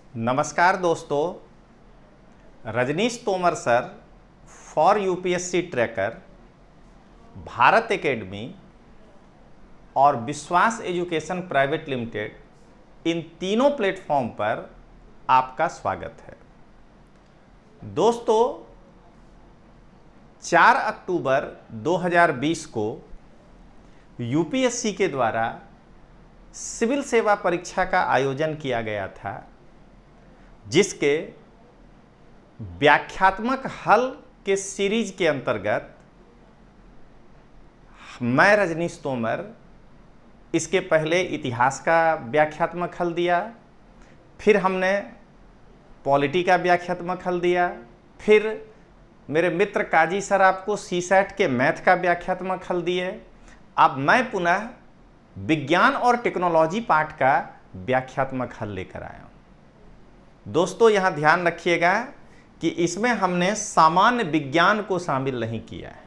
नमस्कार दोस्तों, Rajneesh Tomar sir for UPSC tracker, Bharat academy और विश्वास एजुकेशन प्राइवेट लिमिटेड, इन तीनों प्लेटफॉर्म पर आपका स्वागत है। दोस्तों, 4 अक्टूबर 2020 को यूपीएससी के द्वारा सिविल सेवा परीक्षा का आयोजन किया गया था, जिसके व्याख्यात्मक हल के सीरीज के अंतर्गत मैं रजनीश तोमर इसके पहले इतिहास का व्याख्यात्मक हल दिया, फिर हमने पॉलिटी का व्याख्यात्मक हल दिया, फिर मेरे मित्र काजी सर आपको सीसैट के मैथ का व्याख्यात्मक हल दिए। अब मैं पुनः विज्ञान और टेक्नोलॉजी पाठ का व्याख्यात्मक हल लेकर आया हूं। दोस्तों, यहां ध्यान रखिएगा कि इसमें हमने सामान्य विज्ञान को शामिल नहीं किया है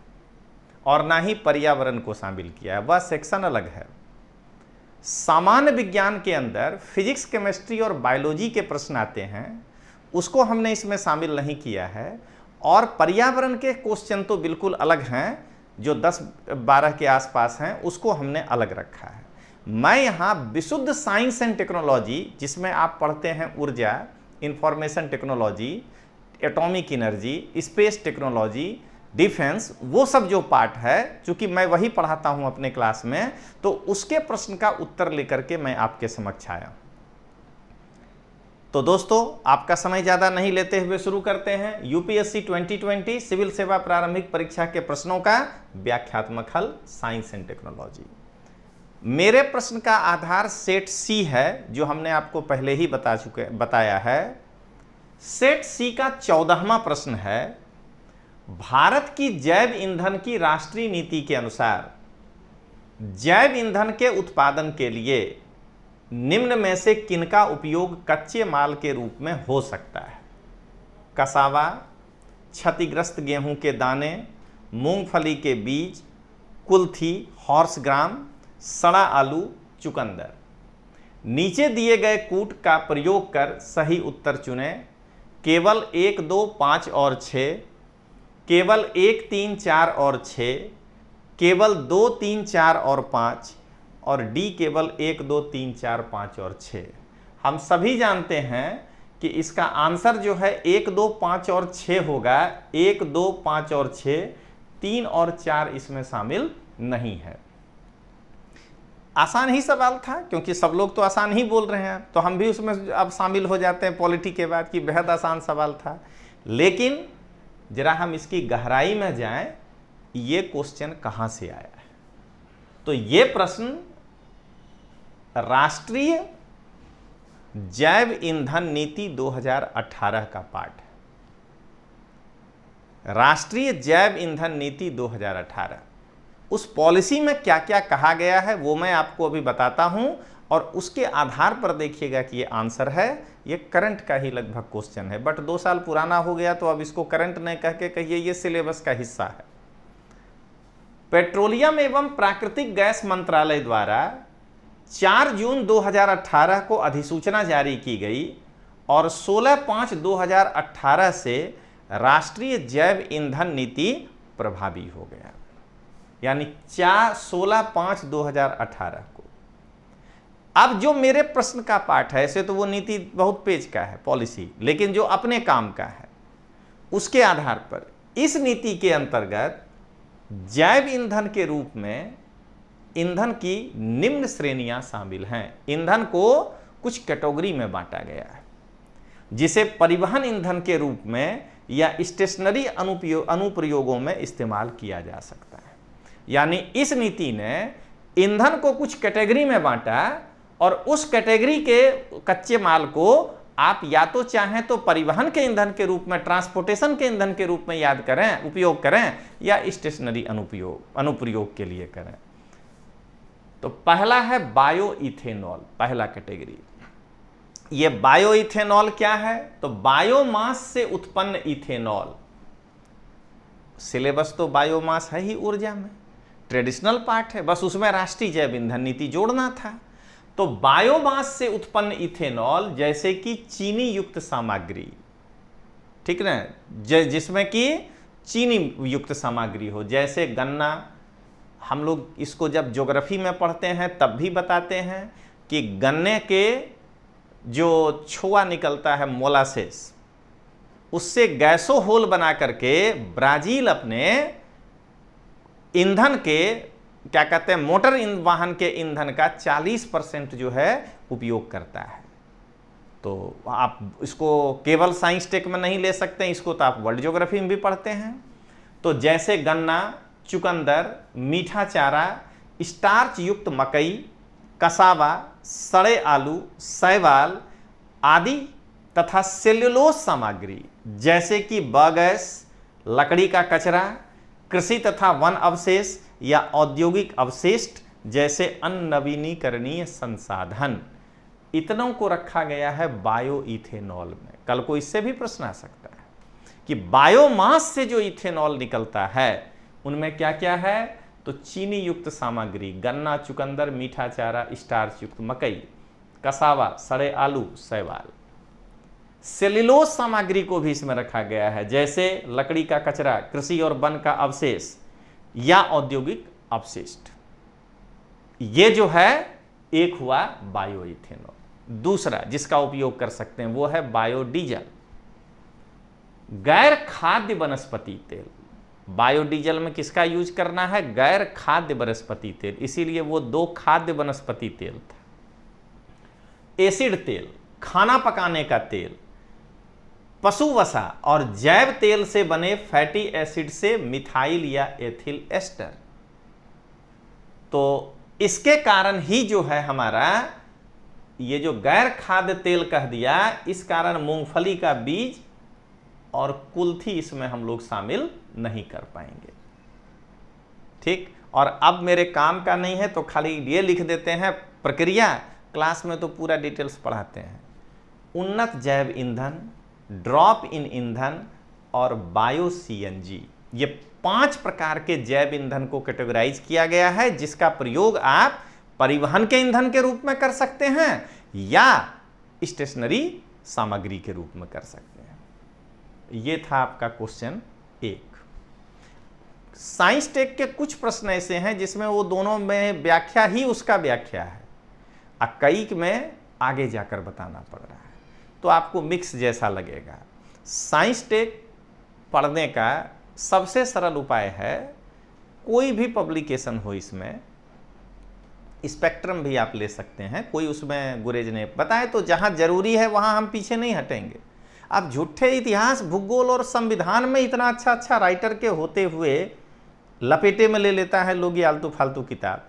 और ना ही पर्यावरण को शामिल किया है, वह सेक्शन अलग है। सामान्य विज्ञान के अंदर फिजिक्स, केमिस्ट्री और बायोलॉजी के प्रश्न आते हैं, उसको हमने इसमें शामिल नहीं किया है। और पर्यावरण के क्वेश्चन तो बिल्कुल अलग हैं, जो 10-12 के आसपास हैं, उसको हमने अलग रखा है। मैं यहाँ विशुद्ध साइंस एंड टेक्नोलॉजी, जिसमें आप पढ़ते हैं ऊर्जा, information technology, atomic energy, space technology, defence, वो सब जो पार्ट है, चूंकि मैं वही पढ़ाता हूं अपने क्लास में, तो उसके प्रश्न का उत्तर लेकर के मैं आपके समक्ष आया। तो दोस्तों, आपका समय ज़्यादा नहीं लेते हुए शुरू करते हैं यूपीएससी 2020 सिविल सेवा प्रारंभिक परीक्षा के प्रश्नों का व्याख्यात्मक हल, साइंस एंड टेक्नोलॉजी। मेरे प्रश्न का आधार सेट सी है, जो हमने आपको पहले ही बताया है। सेट सी का 14वां प्रश्न है, भारत की जैव ईंधन की राष्ट्रीय नीति के अनुसार जैव ईंधन के उत्पादन के लिए निम्न में से किनका उपयोग कच्चे माल के रूप में हो सकता है? कसावा, क्षतिग्रस्त गेहूं के दाने, मूंगफली के बीज, कुल्थी, हॉर्स ग्राम, सड़ा आलू, चुकंदर। नीचे दिए गए कूट का प्रयोग कर सही उत्तर चुनें। केवल 1, 2, 5 और 6, केवल 1, 3, 4 और 6, केवल 2, 3, 4 और 5, और डी केवल 1, 2, 3, 4, 5 और 6। हम सभी जानते हैं कि इसका आंसर जो है 1, 2, 5 और 6 होगा। 1, 2, 5 और 6, 3 और 4 इसमें शामिल नहीं है। आसान ही सवाल था, क्योंकि सब लोग तो आसान ही बोल रहे हैं, तो हम भी उसमें अब शामिल हो जाते हैं पॉलिटी के बाद, कि बेहद आसान सवाल था। लेकिन जरा हम इसकी गहराई में जाएं, ये क्वेश्चन कहां से आया है। तो ये प्रश्न राष्ट्रीय जैव ईंधन नीति 2018 का पार्ट है। राष्ट्रीय जैव ईंधन नीति 2018, उस पॉलिसी में क्या क्या कहा गया है वो मैं आपको अभी बताता हूं, और उसके आधार पर देखिएगा कि ये आंसर है। ये करंट का ही लगभग क्वेश्चन है, बट 2 साल पुराना हो गया, तो अब इसको करंट नहीं कह के कहिए ये सिलेबस का हिस्सा है। पेट्रोलियम एवं प्राकृतिक गैस मंत्रालय द्वारा 4 जून 2018 को अधिसूचना जारी की गई, और 16/5/2018 से राष्ट्रीय जैव ईंधन नीति प्रभावी हो गया। यानी 16/5/2018 को। अब जो मेरे प्रश्न का पार्ट है, ऐसे तो वो नीति बहुत पेज का है, पॉलिसी, लेकिन जो अपने काम का है, उसके आधार पर इस नीति के अंतर्गत जैव ईंधन के रूप में ईंधन की निम्न श्रेणियां शामिल हैं। ईंधन को कुछ कैटेगरी में बांटा गया है, जिसे परिवहन ईंधन के रूप में या स्टेशनरी अनुप्रयोगों में इस्तेमाल किया जा सकता है। यानी इस नीति ने ईंधन को कुछ कैटेगरी में बांटा, और उस कैटेगरी के कच्चे माल को आप या तो चाहें तो परिवहन के ईंधन के रूप में, ट्रांसपोर्टेशन के ईंधन के रूप में याद करें, उपयोग करें, या स्टेशनरी अनुप्रयोग के लिए करें। तो पहला है बायो इथेनॉल, पहला कैटेगरी। ये बायो इथेनॉल क्या है? तो बायोमास से उत्पन्न इथेनॉल। सिलेबस तो बायोमास है ही ऊर्जा में, ट्रेडिशनल पार्ट है, बस उसमें राष्ट्रीय जैव ईंधन नीति जोड़ना था। तो बायोमास से उत्पन्न इथेनॉल जैसे कि चीनी युक्त सामग्री, ठीक ना, जिसमें कि चीनी युक्त सामग्री हो, जैसे गन्ना। हम लोग इसको जब ज्योग्राफी में पढ़ते हैं तब भी बताते हैं कि गन्ने के जो छोआ निकलता है मोलासेस, उससे गैसोहोल बना करके ब्राजील अपने ईंधन के क्या कहते हैं मोटर वाहन के ईंधन का 40% जो है उपयोग करता है। तो आप इसको केवल साइंस टेक में नहीं ले सकते हैं, इसको तो आप वर्ल्ड ज्योग्राफी में भी पढ़ते हैं। तो जैसे गन्ना, चुकंदर, मीठा चारा, स्टार्च युक्त मकई, कसावा, सड़े आलू, शैवाल आदि तथा सेल्यूलोज सामग्री जैसे कि बायोगैस, लकड़ी का कचरा, कृषि तथा वन अवशेष या औद्योगिक अवशिष्ट जैसे अननवीनीकरणीय संसाधन, इतनों को रखा गया है बायो इथेनॉल में। कल को इससे भी प्रश्न आ सकता है कि बायोमास से जो इथेनॉल निकलता है उनमें क्या क्या है, तो चीनी युक्त सामग्री, गन्ना, चुकंदर, मीठा चारा, स्टार्च युक्त मकई, कसावा, सड़े आलू, शैवाल। सेल्यूलोज सामग्री को भी इसमें रखा गया है, जैसे लकड़ी का कचरा, कृषि और वन का अवशेष या औद्योगिक अपशिष्ट। ये जो है एक हुआ बायो इथेनॉल। दूसरा जिसका उपयोग कर सकते हैं वो है बायोडीजल, गैर खाद्य वनस्पति तेल। बायोडीजल में किसका यूज करना है, गैर खाद्य वनस्पति तेल, इसीलिए वो 2 खाद्य वनस्पति तेल था। एसिड तेल, खाना पकाने का तेल, पशु वसा और जैव तेल से बने फैटी एसिड से मिथाइल या एथिल एस्टर। तो इसके कारण ही जो है हमारा ये जो गैर खाद्य तेल कह दिया, इस कारण मूंगफली का बीज और कुल्थी इसमें हम लोग शामिल नहीं कर पाएंगे। ठीक, और अब मेरे काम का नहीं है तो खाली ये लिख देते हैं प्रक्रिया, क्लास में तो पूरा डिटेल्स पढ़ाते हैं। उन्नत जैव ईंधन, ड्रॉप इन ईंधन और बायो सीएनजी, ये 5 प्रकार के जैव ईंधन को कैटेगराइज किया गया है, जिसका प्रयोग आप परिवहन के ईंधन के रूप में कर सकते हैं या स्टेशनरी सामग्री के रूप में कर सकते हैं। ये था आपका क्वेश्चन 1। साइंस टेक के कुछ प्रश्न ऐसे हैं जिसमें वो दोनों में व्याख्या ही उसका व्याख्या है, कई में आगे जाकर बताना पड़ रहा है, तो आपको मिक्स जैसा लगेगा। साइंस टेक पढ़ने का सबसे सरल उपाय है, कोई भी पब्लिकेशन हो, इसमें स्पेक्ट्रम भी आप ले सकते हैं, कोई उसमें गुरेज नहीं बताए, तो जहां जरूरी है वहां हम पीछे नहीं हटेंगे। अब झूठे इतिहास, भूगोल और संविधान में इतना अच्छा अच्छा राइटर के होते हुए लपेटे में ले लेता है लोग ये आलतू फालतू किताब।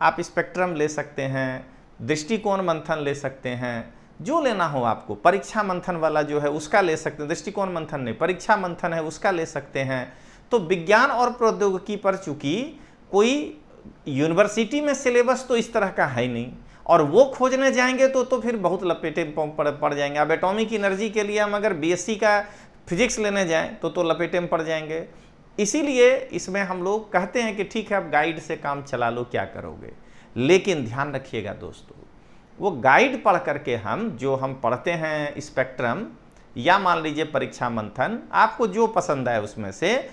आप स्पेक्ट्रम ले सकते हैं, दृष्टिकोण मंथन ले सकते हैं, जो लेना हो आपको, परीक्षा मंथन वाला जो है उसका ले सकते हैं, दृष्टिकोण मंथन नहीं, परीक्षा मंथन है उसका ले सकते हैं। तो विज्ञान और प्रौद्योगिकी पर चूंकि कोई यूनिवर्सिटी में सिलेबस तो इस तरह का है नहीं, और वो खोजने जाएंगे तो फिर बहुत लपेटे पड़ जाएंगे। अब एटॉमिक एनर्जी के लिए हम अगर बीएससी का फिजिक्स लेने जाएं तो लपेटे में पड़ जाएंगे। इसीलिए इसमें हम लोग कहते हैं कि ठीक है, अब गाइड से काम चला लो, क्या करोगे। लेकिन ध्यान रखिएगा दोस्तों, वो गाइड पढ़ करके हम जो हम पढ़ते हैं स्पेक्ट्रम या मान लीजिए परीक्षा मंथन, आपको जो पसंद आए उसमें से,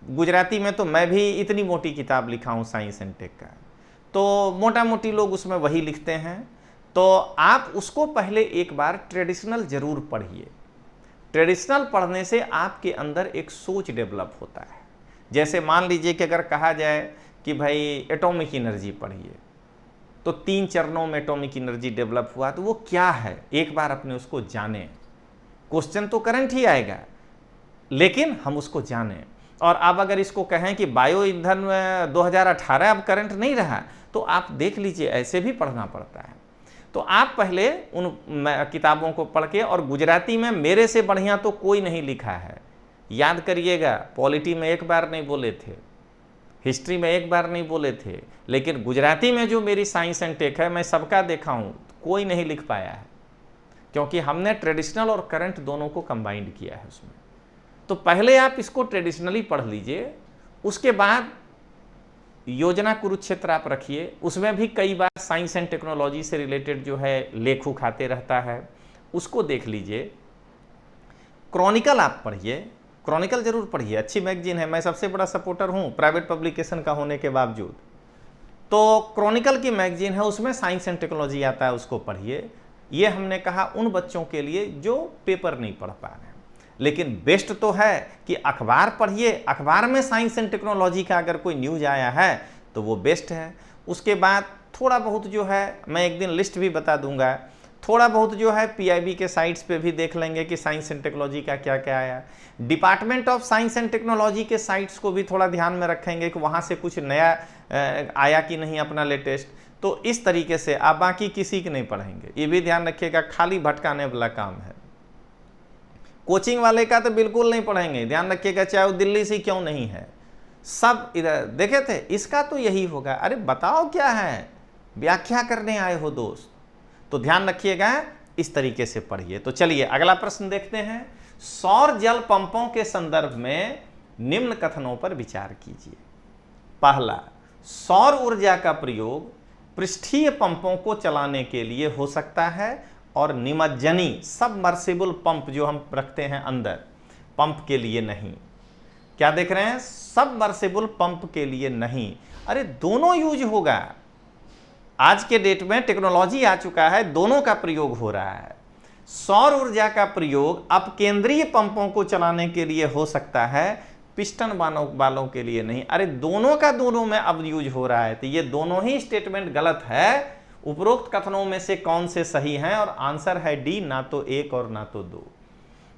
गुजराती में तो मैं भी इतनी मोटी किताब लिखा हूँ साइंस एंड टेक का, तो मोटा मोटी लोग उसमें वही लिखते हैं। तो आप उसको पहले एक बार ट्रेडिशनल जरूर पढ़िए। ट्रेडिशनल पढ़ने से आपके अंदर एक सोच डेवलप होता है। जैसे मान लीजिए कि अगर कहा जाए कि भाई एटॉमिक एनर्जी पढ़िए, तो 3 चरणों में एटॉमिक एनर्जी डेवलप हुआ, तो वो क्या है एक बार अपने उसको जानें। क्वेश्चन तो करंट ही आएगा, लेकिन हम उसको जानें। और अब अगर इसको कहें कि बायो ईंधन में 2018 अब करंट नहीं रहा, तो आप देख लीजिए, ऐसे भी पढ़ना पड़ता है। तो आप पहले उन किताबों को पढ़ के, और गुजराती में मेरे से बढ़िया तो कोई नहीं लिखा है। याद करिएगा, पॉलिटी में एक बार नहीं बोले थे, हिस्ट्री में एक बार नहीं बोले थे, लेकिन गुजराती में जो मेरी साइंस एंड टेक है, मैं सबका देखा हूँ, कोई नहीं लिख पाया है, क्योंकि हमने ट्रेडिशनल और करंट दोनों को कंबाइंड किया है उसमें। तो पहले आप इसको ट्रेडिशनली पढ़ लीजिए, उसके बाद योजना कुरुक्षेत्र आप रखिए, उसमें भी कई बार साइंस एंड टेक्नोलॉजी से रिलेटेड जो है लेख उख आते रहता है, उसको देख लीजिए। क्रॉनिकल आप पढ़िए, क्रॉनिकल जरूर पढ़िए, अच्छी मैगजीन है, मैं सबसे बड़ा सपोर्टर हूं प्राइवेट पब्लिकेशन का होने के बावजूद। तो क्रॉनिकल की मैगजीन है, उसमें साइंस एंड टेक्नोलॉजी आता है, उसको पढ़िए। ये हमने कहा उन बच्चों के लिए जो पेपर नहीं पढ़ पा रहे हैं, लेकिन बेस्ट तो है कि अखबार पढ़िए, अखबार में साइंस एंड टेक्नोलॉजी का अगर कोई न्यूज आया है तो वो बेस्ट है। उसके बाद थोड़ा बहुत जो है, मैं एक दिन लिस्ट भी बता दूंगा, थोड़ा बहुत जो है पीआईबी के साइट्स पे भी देख लेंगे कि साइंस एंड टेक्नोलॉजी का क्या क्या आया। Department of science and technology के साइट्स को भी थोड़ा ध्यान में रखेंगे कि वहाँ से कुछ नया आया कि नहीं अपना लेटेस्ट। तो इस तरीके से आप बाकी किसी की नहीं पढ़ेंगे, ये भी ध्यान रखिएगा, खाली भटकाने वाला काम है। कोचिंग वाले का तो बिल्कुल नहीं पढ़ेंगे, ध्यान रखिएगा, चाहे वो दिल्ली से क्यों नहीं है, सब इधर देखे थे। इसका तो यही होगा, अरे बताओ क्या है, व्याख्या करने आए हो दोस्त, तो ध्यान रखिएगा, इस तरीके से पढ़िए। तो चलिए अगला प्रश्न देखते हैं। सौर जल पंपों के संदर्भ में निम्न कथनों पर विचार कीजिए। पहला, सौर ऊर्जा का प्रयोग पृष्ठीय पंपों को चलाने के लिए हो सकता है और निमज्जनी सबमर्सिबल पंप जो हम रखते हैं अंदर, पंप के लिए नहीं। क्या देख रहे हैं, सबमर्सिबल पंप के लिए नहीं। अरे दोनों यूज होगा, आज के डेट में टेक्नोलॉजी आ चुका है, दोनों का प्रयोग हो रहा है। सौर ऊर्जा का प्रयोग अपकेंद्रीय पंपों को चलाने के लिए हो सकता है, पिस्टन वालों के लिए नहीं। अरे दोनों का दोनों में अब यूज हो रहा है, तो ये दोनों ही स्टेटमेंट गलत है। उपरोक्त कथनों में से कौन से सही हैं, और आंसर है डी, ना तो एक और ना तो दो।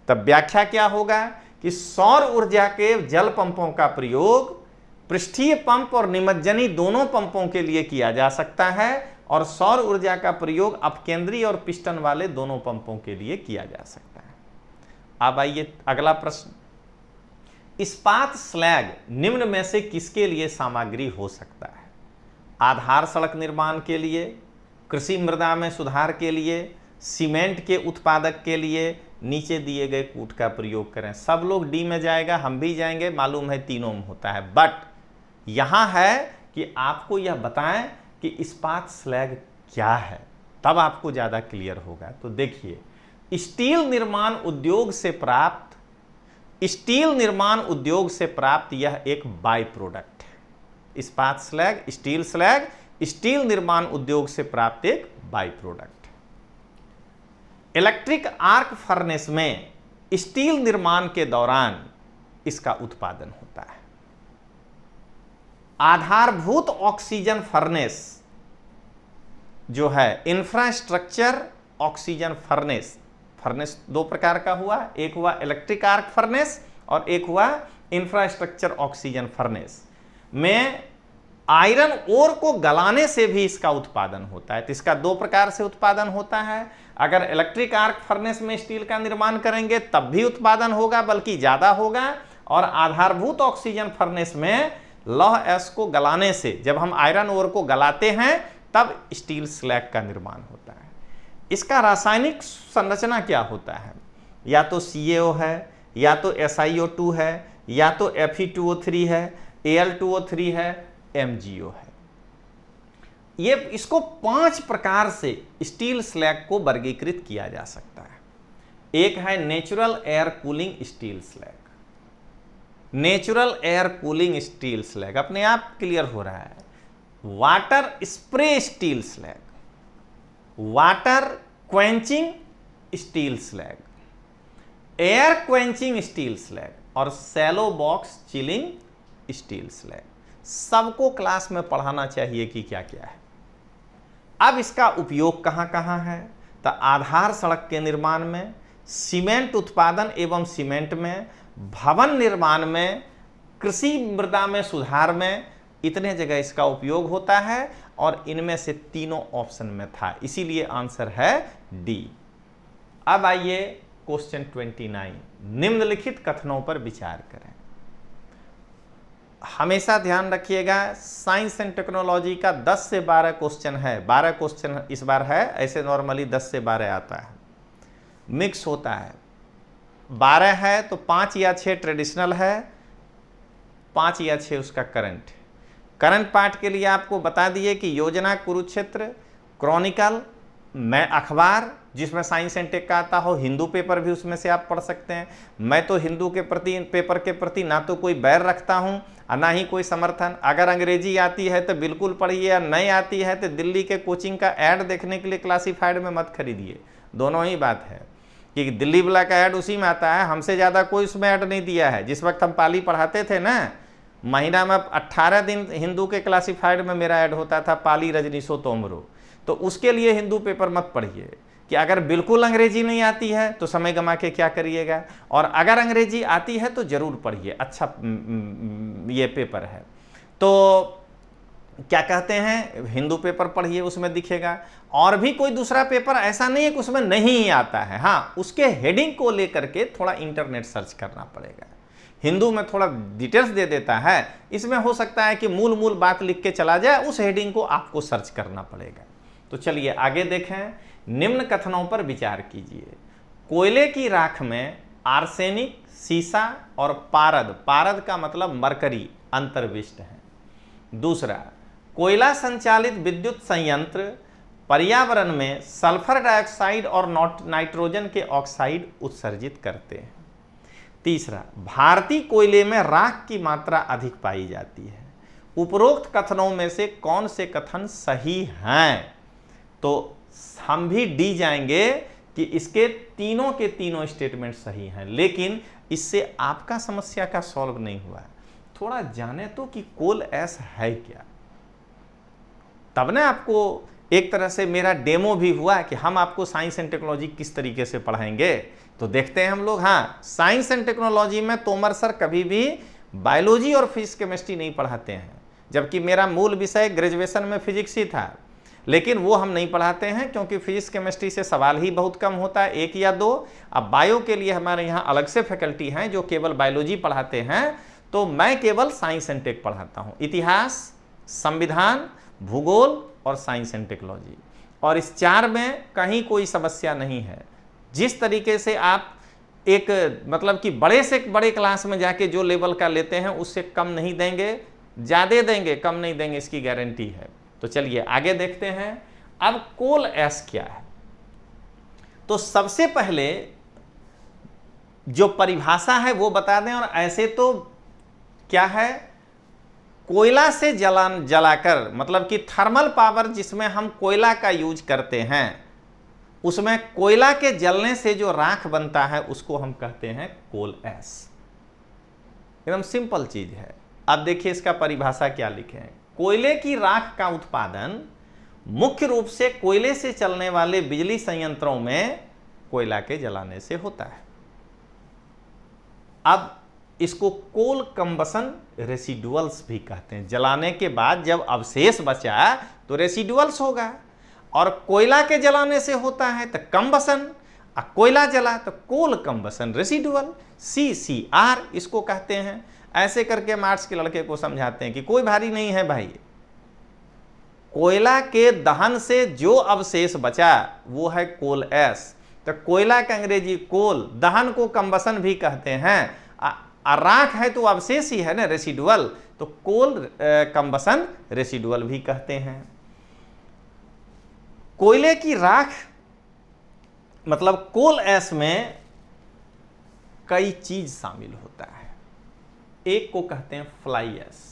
तब व्याख्या क्या होगा कि सौर ऊर्जा के जल पंपों का प्रयोग पृष्ठीय पंप और निमज्जनी दोनों पंपों के लिए किया जा सकता है, और सौर ऊर्जा का प्रयोग अपकेंद्रीय और पिस्टन वाले दोनों पंपों के लिए किया जा सकता है। अब आइए अगला प्रश्न। इस्पात स्लैग निम्न में से किसके लिए सामग्री हो सकता है? आधार सड़क निर्माण के लिए, कृषि मृदा में सुधार के लिए, सीमेंट के उत्पादक के लिए, नीचे दिए गए कूट का प्रयोग करें। सब लोग डी में जाएगा, हम भी जाएंगे, मालूम है तीनों में होता है, बट यहां है कि आपको यह बताएं कि इस्पात स्लैग क्या है, तब आपको ज्यादा क्लियर होगा। तो देखिए, स्टील निर्माण उद्योग से प्राप्त यह एक बाय प्रोडक्ट है। इस्पात स्लैग, स्टील स्लैग, स्टील निर्माण उद्योग से प्राप्त एक by product. Electric arc furnace में स्टील निर्माण के दौरान इसका उत्पादन होता है। आधारभूत ऑक्सीजन फर्नेस जो है, इंफ्रास्ट्रक्चर ऑक्सीजन फर्नेस, फर्नेस दो प्रकार का हुआ, एक हुआ इलेक्ट्रिक आर्क फर्नेस और एक हुआ इंफ्रास्ट्रक्चर ऑक्सीजन फर्नेस। में आयरन ओर को गलाने से भी इसका उत्पादन होता है। तो इसका दो प्रकार से उत्पादन होता है। अगर इलेक्ट्रिक आर्क फर्नेस में स्टील का निर्माण करेंगे तब भी उत्पादन होगा, बल्कि ज्यादा होगा, और आधारभूत ऑक्सीजन फर्नेस में लौह एस को गलाने से, जब हम आयरन ओर को गलाते हैं तब स्टील स्लैग का निर्माण होता है। इसका रासायनिक संरचना क्या होता है? या तो CaO है, या तो SiO2 है, या तो Fe2O3 है, Al2O3 है, MgO है। ये इसको 5 प्रकार से स्टील स्लैग को वर्गीकृत किया जा सकता है। एक है natural air cooling steel slag. Natural air cooling steel slag अपने आप क्लियर हो रहा है। Water spray steel slag, water quenching steel slag, air quenching steel slag और shallow box chilling steel slag. सबको क्लास में पढ़ाना चाहिए कि क्या क्या है। अब इसका उपयोग कहां कहां है? तो आधार सड़क के निर्माण में, सीमेंट उत्पादन एवं सीमेंट में, भवन निर्माण में, कृषि मृदा में सुधार में, इतने जगह इसका उपयोग होता है। और इनमें से तीनों ऑप्शन में था, इसीलिए आंसर है डी। अब आइए क्वेश्चन 29। निम्नलिखित कथनों पर विचार करें। हमेशा ध्यान रखिएगा, साइंस एंड टेक्नोलॉजी का 10 से 12 क्वेश्चन है। 12 क्वेश्चन इस बार है, ऐसे नॉर्मली 10 से 12 आता है, मिक्स होता है। 12 है तो 5 या 6 ट्रेडिशनल है, 5 या 6 उसका करंट है। करंट पार्ट के लिए आपको बता दिए कि योजना, कुरुक्षेत्र, क्रॉनिकल, मैं अखबार जिसमें साइंस एंड टेक का आता हो, हिंदू पेपर भी उसमें से आप पढ़ सकते हैं। मैं तो हिंदू के प्रति, पेपर के प्रति ना तो कोई बैर रखता हूं और ना ही कोई समर्थन। अगर अंग्रेजी आती है तो बिल्कुल पढ़िए, या नहीं आती है तो दिल्ली के कोचिंग का ऐड देखने के लिए क्लासिफाइड में मत खरीदिए। दोनों ही बात है कि दिल्ली वाला का ऐड उसी में आता है, हमसे ज़्यादा कोई उसमें ऐड नहीं दिया है। जिस वक्त हम पाली पढ़ाते थे ना, महीना में 18 दिन हिंदू के क्लासिफाइड में मेरा ऐड होता था, पाली रजनीशो तोमरो। तो उसके लिए हिंदू पेपर मत पढ़िए कि अगर बिल्कुल अंग्रेजी नहीं आती है तो समय गंवा के क्या करिएगा, और अगर अंग्रेजी आती है तो जरूर पढ़िए, अच्छा ये पेपर है। तो क्या कहते हैं, हिंदू पेपर पढ़िए, उसमें दिखेगा। और भी कोई दूसरा पेपर ऐसा नहीं है कि उसमें नहीं आता है, हाँ उसके हेडिंग को लेकर के थोड़ा इंटरनेट सर्च करना पड़ेगा। हिंदू में थोड़ा डिटेल्स दे देता है, इसमें हो सकता है कि मूल बात लिख के चला जाए, उस हेडिंग को आपको सर्च करना पड़ेगा। तो चलिए आगे देखें, निम्न कथनों पर विचार कीजिए। कोयले की राख में आर्सेनिक, सीसा और पारद, पारद का मतलब मरकरी, अंतर्विष्ट है। दूसरा, कोयला संचालित विद्युत संयंत्र पर्यावरण में सल्फर डाइऑक्साइड और नाइट्रोजन के ऑक्साइड उत्सर्जित करते हैं। तीसरा, भारतीय कोयले में राख की मात्रा अधिक पाई जाती है। उपरोक्त कथनों में से कौन से कथन सही हैं? तो हम भी डी जाएंगे कि इसके तीनों के तीनों स्टेटमेंट सही हैं, लेकिन इससे आपका समस्या का सॉल्व नहीं हुआ है। थोड़ा जाने तो कि कोल एस है क्या, तब ना आपको एक तरह से मेरा डेमो भी हुआ कि हम आपको साइंस एंड टेक्नोलॉजी किस तरीके से पढ़ाएंगे। तो देखते हैं हम लोग। हाँ, साइंस एंड टेक्नोलॉजी में तोमर सर कभी भी बायोलॉजी और फिजिक्स केमिस्ट्री नहीं पढ़ाते हैं, जबकि मेरा मूल विषय ग्रेजुएशन में फिजिक्स ही था, लेकिन वो हम नहीं पढ़ाते हैं क्योंकि फिजिक्स केमिस्ट्री से सवाल ही बहुत कम होता है, 1 या 2। अब बायो के लिए हमारे यहाँ अलग से फैकल्टी हैं जो केवल बायोलॉजी पढ़ाते हैं, तो मैं केवल साइंस एंड टेक पढ़ाता हूँ, इतिहास, संविधान, भूगोल और साइंस एंड टेक्नोलॉजी। और इस 4 में कहीं कोई समस्या नहीं है। जिस तरीके से आप एक मतलब कि बड़े से बड़े क्लास में जाके जो लेवल का लेते हैं उससे कम नहीं देंगे, ज़्यादा देंगे, कम नहीं देंगे, इसकी गारंटी है। तो चलिए आगे देखते हैं। अब कोल एस क्या है? तो सबसे पहले जो परिभाषा है वो बता दें। और ऐसे तो क्या है, कोयला से जलाकर, मतलब कि थर्मल पावर जिसमें हम कोयला का यूज करते हैं, उसमें कोयला के जलने से जो राख बनता है उसको हम कहते हैं कोल एस। एकदम सिंपल चीज है। अब देखिए इसका परिभाषा क्या लिखे हैं। कोयले की राख का उत्पादन मुख्य रूप से कोयले से चलने वाले बिजली संयंत्रों में कोयला के जलाने से होता है। अब इसको कोल कंबसन रेसिडुअल्स भी कहते हैं। जलाने के बाद जब अवशेष बचा तो रेसिडुअल्स होगा, और कोयला के जलाने से होता है तो कंबसन, और कोयला जला तो कोल कंबसन रेसिडुअल, CCR इसको कहते हैं। ऐसे करके मार्क्स के लड़के को समझाते हैं कि कोई भारी नहीं है भाई, कोयला के दहन से जो अवशेष बचा वो है कोल एस। तो कोयला का अंग्रेजी कोल, दहन को कंबसन भी कहते हैं, राख है तो अवशेष ही है ना, रेसिडुअल, तो कोल कंबसन रेसिडुअल भी कहते हैं। कोयले की राख मतलब कोल एस में कई चीज शामिल होता है। एक को कहते हैं फ्लाई एश।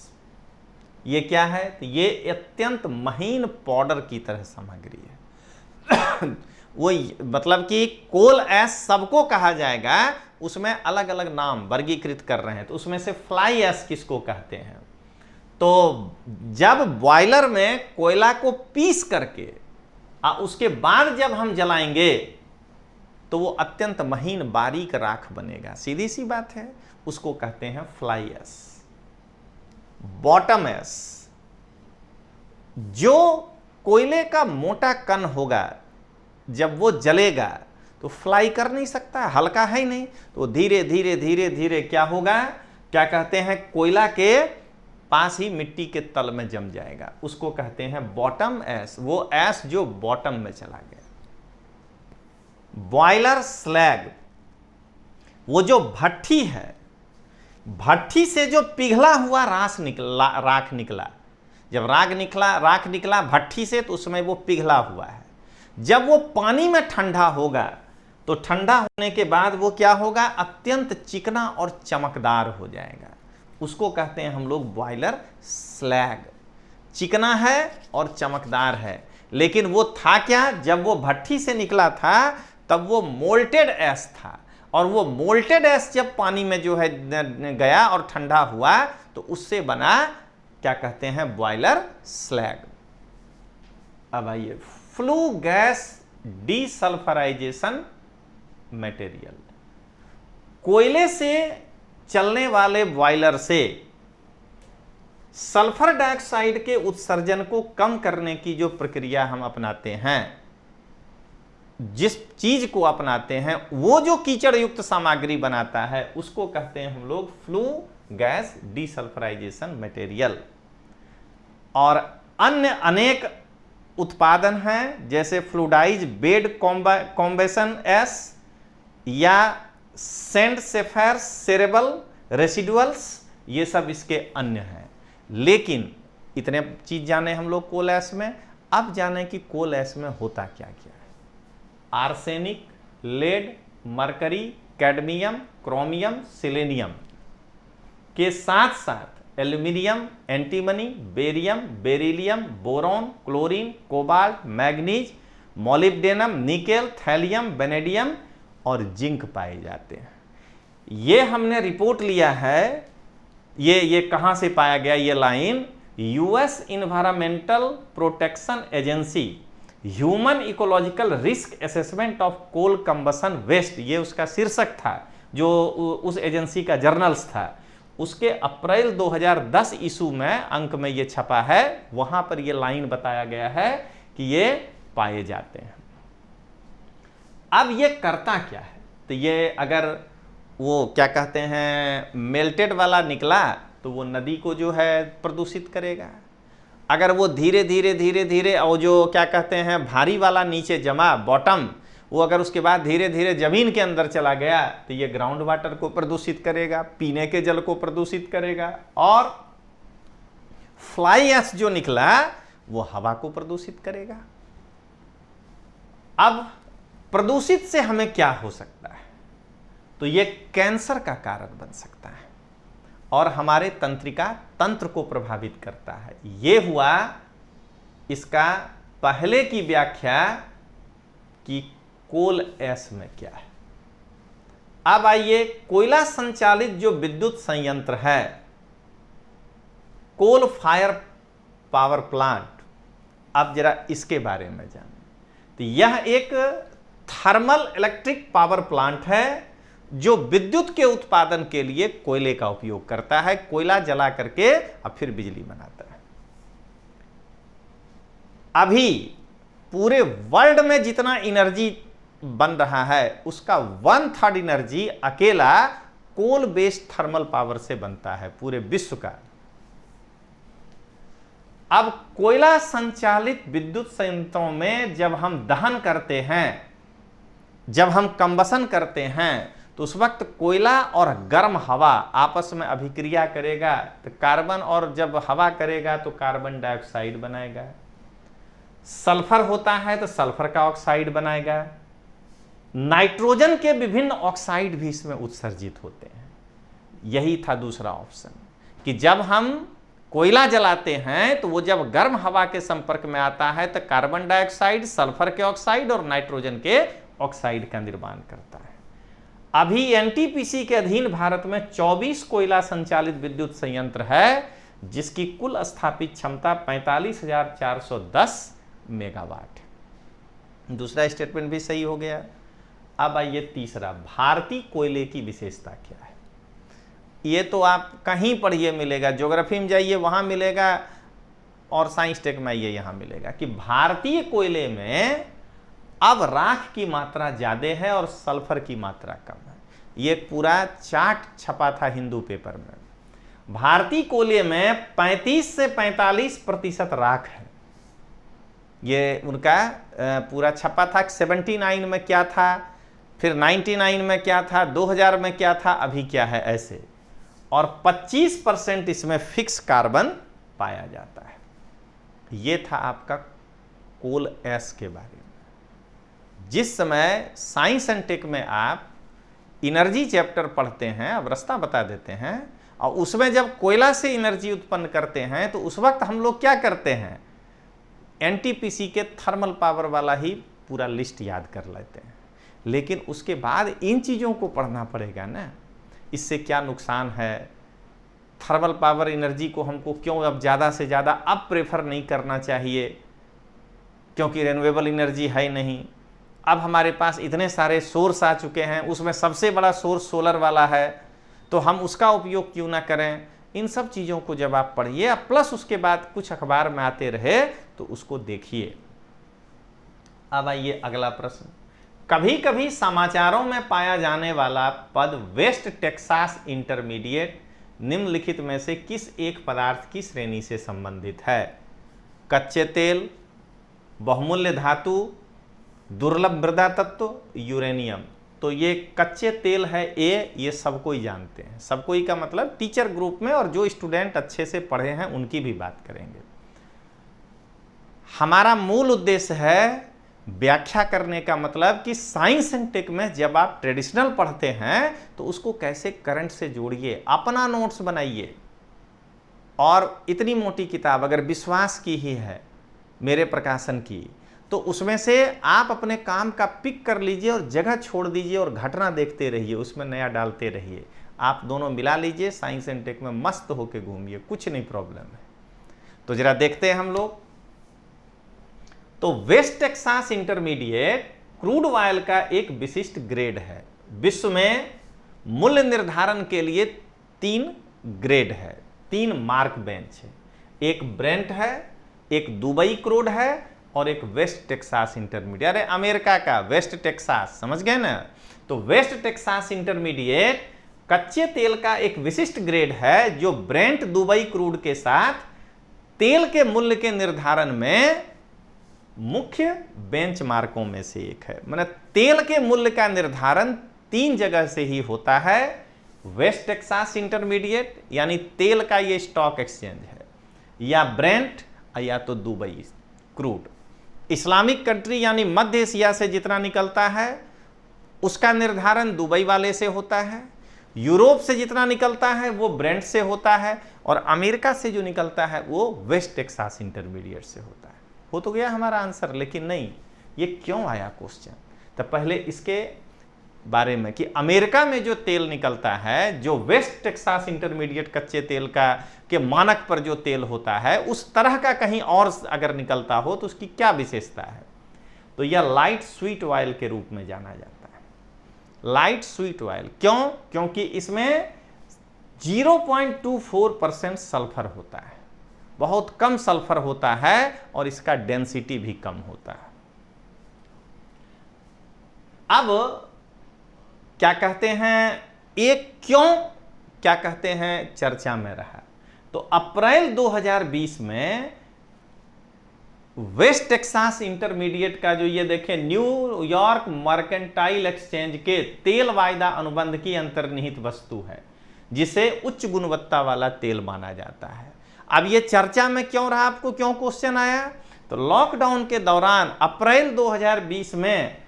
ये क्या है? तो ये अत्यंत महीन पाउडर की तरह सामग्री है। वो मतलब कि कोल एश सबको कहा जाएगा, उसमें अलग अलग नाम वर्गीकृत कर रहे हैं। तो उसमें से फ्लाई एश किसको कहते हैं? तो जब बॉयलर में कोयला को पीस करके उसके बाद जब हम जलाएंगे तो वो अत्यंत महीन बारीक राख बनेगा। सीधी सी बात है, उसको कहते हैं फ्लाई एश। बॉटम एश, जो कोयले का मोटा कण होगा जब वो जलेगा तो फ्लाई कर नहीं सकता, हल्का है ही नहीं, तो धीरे धीरे धीरे धीरे क्या होगा, क्या कहते हैं, कोयला के पास ही मिट्टी के तल में जम जाएगा। उसको कहते हैं बॉटम एश। वो एश जो बॉटम में चला गया। बॉयलर स्लैग, वो जो भट्ठी है, भट्ठी से जो पिघला हुआ राख निकला, जब राख निकला भट्ठी से तो उसमें वो पिघला हुआ है। जब वो पानी में ठंडा होगा तो ठंडा होने के बाद वो क्या होगा, अत्यंत चिकना और चमकदार हो जाएगा। उसको कहते हैं हम लोग बॉयलर स्लैग। चिकना है और चमकदार है, लेकिन वो था क्या, जब वो भट्ठी से निकला था तब वो मोल्टेड ऐश था, और वो मोल्टेड ऐश जब पानी में जो है गया और ठंडा हुआ तो उससे बना क्या कहते हैं, बॉयलर स्लैग। अब आइए, फ्लू गैस डीसल्फराइजेशन मटेरियल। कोयले से चलने वाले बॉयलर से सल्फर डाइऑक्साइड के उत्सर्जन को कम करने की जो प्रक्रिया हम अपनाते हैं, जिस चीज को अपनाते हैं, वो जो कीचड़ युक्त सामग्री बनाता है उसको कहते हैं हम लोग फ्लू गैस डीसल्फराइजेशन मटेरियल। और अन्य अनेक उत्पादन हैं जैसे फ्लूडाइज बेड कॉम्बेशन एस या सेंट सेफर सेरेबल रेसिडुअल्स, ये सब इसके अन्य हैं। लेकिन इतने चीज जाने हम लोग कोल ऐश में। अब जाने कि कोल ऐश में होता क्या क्या है। Arsenic, lead, mercury, cadmium, chromium, selenium के साथ साथ aluminium, antimony, barium, beryllium, boron, chlorine, cobalt, manganese, molybdenum, nickel, thallium, vanadium और जिंक पाए जाते हैं। ये हमने रिपोर्ट लिया है। ये कहां से पाया गया, ये line US environmental protection agency human ecological risk assessment of coal combustion waste, ये उसका शीर्षक था जो उस एजेंसी का जर्नल्स था। उसके अप्रैल 2010 ईस्वी में अंक में ये छपा है। वहां पर ये लाइन बताया गया है कि ये पाए जाते हैं। अब ये करता क्या है, तो ये अगर वो क्या कहते हैं मेल्टेड वाला निकला तो वो नदी को जो है प्रदूषित करेगा। अगर वो धीरे धीरे धीरे धीरे और जो क्या कहते हैं भारी वाला नीचे जमा बॉटम, वो अगर उसके बाद धीरे धीरे जमीन के अंदर चला गया तो ये ग्राउंड वाटर को प्रदूषित करेगा, पीने के जल को प्रदूषित करेगा। और फ्लाई ऐश जो निकला वो हवा को प्रदूषित करेगा। अब प्रदूषित से हमें क्या हो सकता है, तो ये कैंसर का कारण बन सकता है और हमारे तंत्रिका तंत्र को प्रभावित करता है। ये हुआ इसका पहले की व्याख्या कि कोल ऐश में क्या है। अब आइए, कोयला संचालित जो विद्युत संयंत्र है, कोल फायर पावर प्लांट, अब जरा इसके बारे में जानें। तो यह एक थर्मल इलेक्ट्रिक पावर प्लांट है जो विद्युत के उत्पादन के लिए कोयले का उपयोग करता है। कोयला जला करके अब फिर बिजली बनाता है। अभी पूरे वर्ल्ड में जितना एनर्जी बन रहा है उसका 1/3 एनर्जी अकेला कोल बेस्ड थर्मल पावर से बनता है पूरे विश्व का। अब कोयला संचालित विद्युत संयंत्रों में जब हम दहन करते हैं, जब हम कंबसन करते हैं, तो उस वक्त कोयला और गर्म हवा आपस में अभिक्रिया करेगा तो कार्बन, और जब हवा करेगा तो कार्बन डाइऑक्साइड बनाएगा। सल्फर होता है तो सल्फर का ऑक्साइड बनाएगा। नाइट्रोजन के विभिन्न ऑक्साइड भी इसमें उत्सर्जित होते हैं। यही था दूसरा ऑप्शन कि जब हम कोयला जलाते हैं तो वो जब गर्म हवा के संपर्क में आता है तो कार्बन डाइऑक्साइड, सल्फर के ऑक्साइड और नाइट्रोजन के ऑक्साइड का निर्माण करता है। अभी एनटीपीसी के अधीन भारत में 24 कोयला संचालित विद्युत संयंत्र है जिसकी कुल स्थापित क्षमता 45,410 मेगावाट। दूसरा स्टेटमेंट भी सही हो गया। अब आइए तीसरा, भारतीय कोयले की विशेषता क्या है। ये तो आप कहीं पढ़िए मिलेगा, ज्योग्राफी में जाइए वहां मिलेगा और साइंस टेक में आइए यहाँ मिलेगा कि भारतीय कोयले में अब राख की मात्रा ज्यादा है और सल्फर की मात्रा कम है। ये पूरा चार्ट छपा था हिंदू पेपर में। भारतीय कोयले में 35 से 45% राख है। ये उनका पूरा छपा था। 79 में क्या था, फिर 99 में क्या था, 2000 में क्या था, अभी क्या है, ऐसे। और 25% इसमें फिक्स कार्बन पाया जाता है। ये था आपका कोल एश के बारे में। जिस समय साइंस एंड टेक में आप एनर्जी चैप्टर पढ़ते हैं, अब रास्ता बता देते हैं, और उसमें जब कोयला से एनर्जी उत्पन्न करते हैं तो उस वक्त हम लोग क्या करते हैं, एनटीपीसी के थर्मल पावर वाला ही पूरा लिस्ट याद कर लेते हैं। लेकिन उसके बाद इन चीज़ों को पढ़ना पड़ेगा ना, इससे क्या नुकसान है, थर्मल पावर एनर्जी को हमको क्यों अब ज़्यादा से ज़्यादा अब प्रेफर नहीं करना चाहिए, क्योंकि रिन्यूएबल एनर्जी है नहीं, अब हमारे पास इतने सारे सोर्स आ चुके हैं, उसमें सबसे बड़ा सोर्स सोलर वाला है, तो हम उसका उपयोग क्यों ना करें। इन सब चीज़ों को जब आप पढ़िए, प्लस उसके बाद कुछ अखबार में आते रहे तो उसको देखिए। अब आइए अगला प्रश्न। कभी कभी समाचारों में पाया जाने वाला पद वेस्ट टेक्सास इंटरमीडिएट निम्नलिखित में से किस एक पदार्थ की श्रेणी से संबंधित है? कच्चे तेल, बहुमूल्य धातु, दुर्लभ मृदा तत्व, यूरेनियम। तो ये कच्चे तेल है ए, ये सबको ही जानते हैं। सबको ही का मतलब टीचर ग्रुप में, और जो स्टूडेंट अच्छे से पढ़े हैं उनकी भी बात करेंगे। हमारा मूल उद्देश्य है व्याख्या करने का, मतलब कि साइंस एंड टेक में जब आप ट्रेडिशनल पढ़ते हैं तो उसको कैसे करंट से जोड़िए, अपना नोट्स बनाइए। और इतनी मोटी किताब अगर विश्वास की ही है, मेरे प्रकाशन की, तो उसमें से आप अपने काम का पिक कर लीजिए और जगह छोड़ दीजिए और घटना देखते रहिए, उसमें नया डालते रहिए। आप दोनों मिला लीजिए, साइंस एंड टेक में मस्त होके घूमिए, कुछ नहीं प्रॉब्लम है। तो जरा देखते हैं हम लोग। तो West Texas intermediate crude oil का एक विशिष्ट ग्रेड है। विश्व में मूल्य निर्धारण के लिए 3 ग्रेड है, 3 मार्क बेंच है। एक ब्रेंट है, एक दुबई क्रूड है, और एक वेस्ट टेक्सास इंटरमीडिएट। अरे अमेरिका का वेस्ट टेक्सास, समझ गए ना। तो वेस्ट टेक्सास इंटरमीडिएट कच्चे तेल का एक विशिष्ट ग्रेड है जो ब्रेंट दुबई क्रूड के साथ तेल के मूल्य के निर्धारण में मुख्य बेंचमार्कों में से एक है। माने तेल के मूल्य का निर्धारण 3 जगह से ही होता है। वेस्ट टेक्सास इंटरमीडिएट यानी तेल का ये स्टॉक एक्सचेंज है, या ब्रेंट या तो दुबई क्रूड। इस्लामिक कंट्री यानी मध्य एशिया से जितना निकलता है उसका निर्धारण दुबई वाले से होता है। यूरोप से जितना निकलता है वो ब्रेंट से होता है, और अमेरिका से जो निकलता है वो वेस्ट टेक्सास इंटरमीडिएट से होता है। हो तो गया हमारा आंसर, लेकिन नहीं, ये क्यों आया क्वेश्चन। तो पहले इसके बारे में कि अमेरिका में जो तेल निकलता है, जो वेस्ट टेक्सास इंटरमीडिएट कच्चे तेल का के मानक पर जो तेल होता है, उस तरह का कहीं और अगर निकलता हो तो उसकी क्या विशेषता है। तो यह लाइट स्वीट ऑयल के रूप में जाना जाता है। लाइट स्वीट ऑयल क्यों? क्योंकि इसमें 0.24% सल्फर होता है, बहुत कम सल्फर होता है, और इसका डेंसिटी भी कम होता है। अब क्या कहते हैं, एक क्यों क्या कहते हैं चर्चा में रहा। तो अप्रैल 2020 में वेस्ट टेक्सास इंटरमीडिएट का जो ये देखें न्यूयॉर्क मर्केंटाइल एक्सचेंज के तेल वायदा अनुबंध की अंतर्निहित वस्तु है, जिसे उच्च गुणवत्ता वाला तेल माना जाता है। अब ये चर्चा में क्यों रहा, आपको क्यों क्वेश्चन आया? तो लॉकडाउन के दौरान अप्रैल 2020 में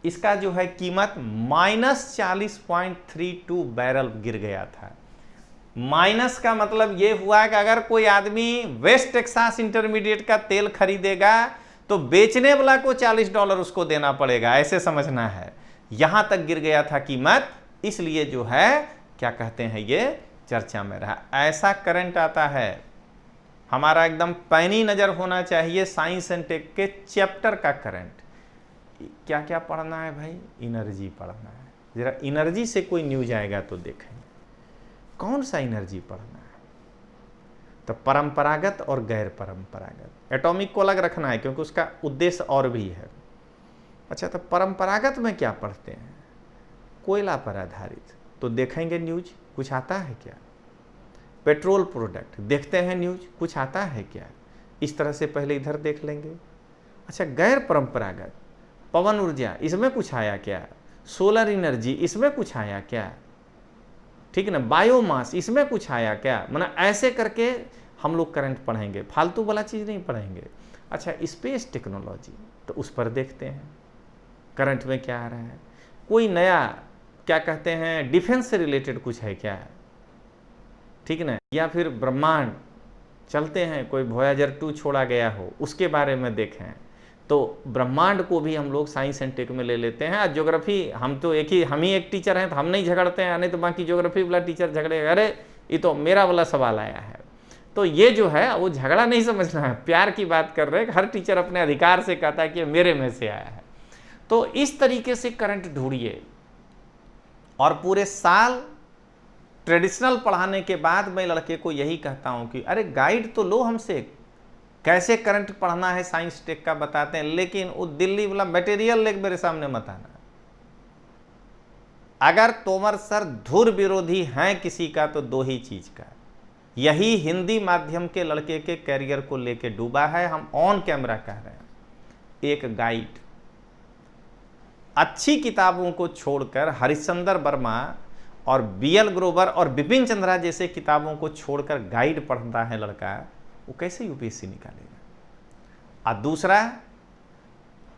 इसका जो है कीमत -40.32 बैरल गिर गया था। माइनस का मतलब ये हुआ कि अगर कोई आदमी वेस्ट टेक्सास इंटरमीडिएट का तेल खरीदेगा तो बेचने वाला को $40 उसको देना पड़ेगा, ऐसे समझना है। यहां तक गिर गया था कीमत, इसलिए जो है क्या कहते हैं ये चर्चा में रहा। ऐसा करंट आता है, हमारा एकदम पैनी नजर होना चाहिए साइंस एंड टेक के चैप्टर का करंट। क्या क्या पढ़ना है भाई? एनर्जी पढ़ना है। जरा एनर्जी से कोई न्यूज आएगा तो देखेंगे कौन सा एनर्जी पढ़ना है। तो परंपरागत और गैर परंपरागत, एटॉमिक को अलग रखना है क्योंकि उसका उद्देश्य और भी है। अच्छा, तो परंपरागत में क्या पढ़ते हैं? कोयला पर आधारित, तो देखेंगे न्यूज कुछ आता है क्या? पेट्रोल प्रोडक्ट देखते हैं न्यूज, कुछ आता है क्या? इस तरह से पहले इधर देख लेंगे। अच्छा, गैर परंपरागत, पवन ऊर्जा, इसमें कुछ आया क्या? सोलर एनर्जी, इसमें कुछ आया क्या? ठीक है ना, बायोमास, इसमें कुछ आया क्या? मतलब ऐसे करके हम लोग करंट पढ़ेंगे, फालतू वाला चीज़ नहीं पढ़ेंगे। अच्छा, स्पेस टेक्नोलॉजी, तो उस पर देखते हैं करंट में क्या आ रहा है। कोई नया क्या कहते हैं डिफेंस से रिलेटेड कुछ है क्या, ठीक ना, या फिर ब्रह्मांड चलते हैं, कोई वॉयेजर 2 छोड़ा गया हो उसके बारे में देखें। तो ब्रह्मांड को भी हम लोग साइंस एंड टेक में ले लेते हैं। ज्योग्राफी हम तो हम ही एक टीचर हैं तो हम नहीं झगड़ते हैं, नहीं तो बाकी ज्योग्राफी वाला टीचर झगड़ेगा, अरे ये तो मेरा वाला सवाल आया है। तो ये जो है वो झगड़ा नहीं समझना है, प्यार की बात कर रहे हैं। हर टीचर अपने अधिकार से कहता है कि मेरे में से आया है। तो इस तरीके से करंट ढूंढिए, और पूरे साल ट्रेडिशनल पढ़ाने के बाद मैं लड़के को यही कहता हूं कि अरे गाइड तो लो हमसे, कैसे करंट पढ़ना है साइंस टेक का बताते हैं, लेकिन वो दिल्ली वाला मटेरियल लेकर मेरे सामने मत आना। अगर तोमर सर धुर विरोधी हैं किसी का तो 2 ही चीज का, यही हिंदी माध्यम के लड़के के कैरियर को लेके डूबा है। हम ऑन कैमरा कह रहे हैं, एक गाइड अच्छी किताबों को छोड़कर हरिश्चंद्र वर्मा और BL ग्रोवर और बिपिन चंद्रा जैसे किताबों को छोड़कर गाइड पढ़ता है लड़का, वो कैसे यूपीएससी निकालेगा। और दूसरा,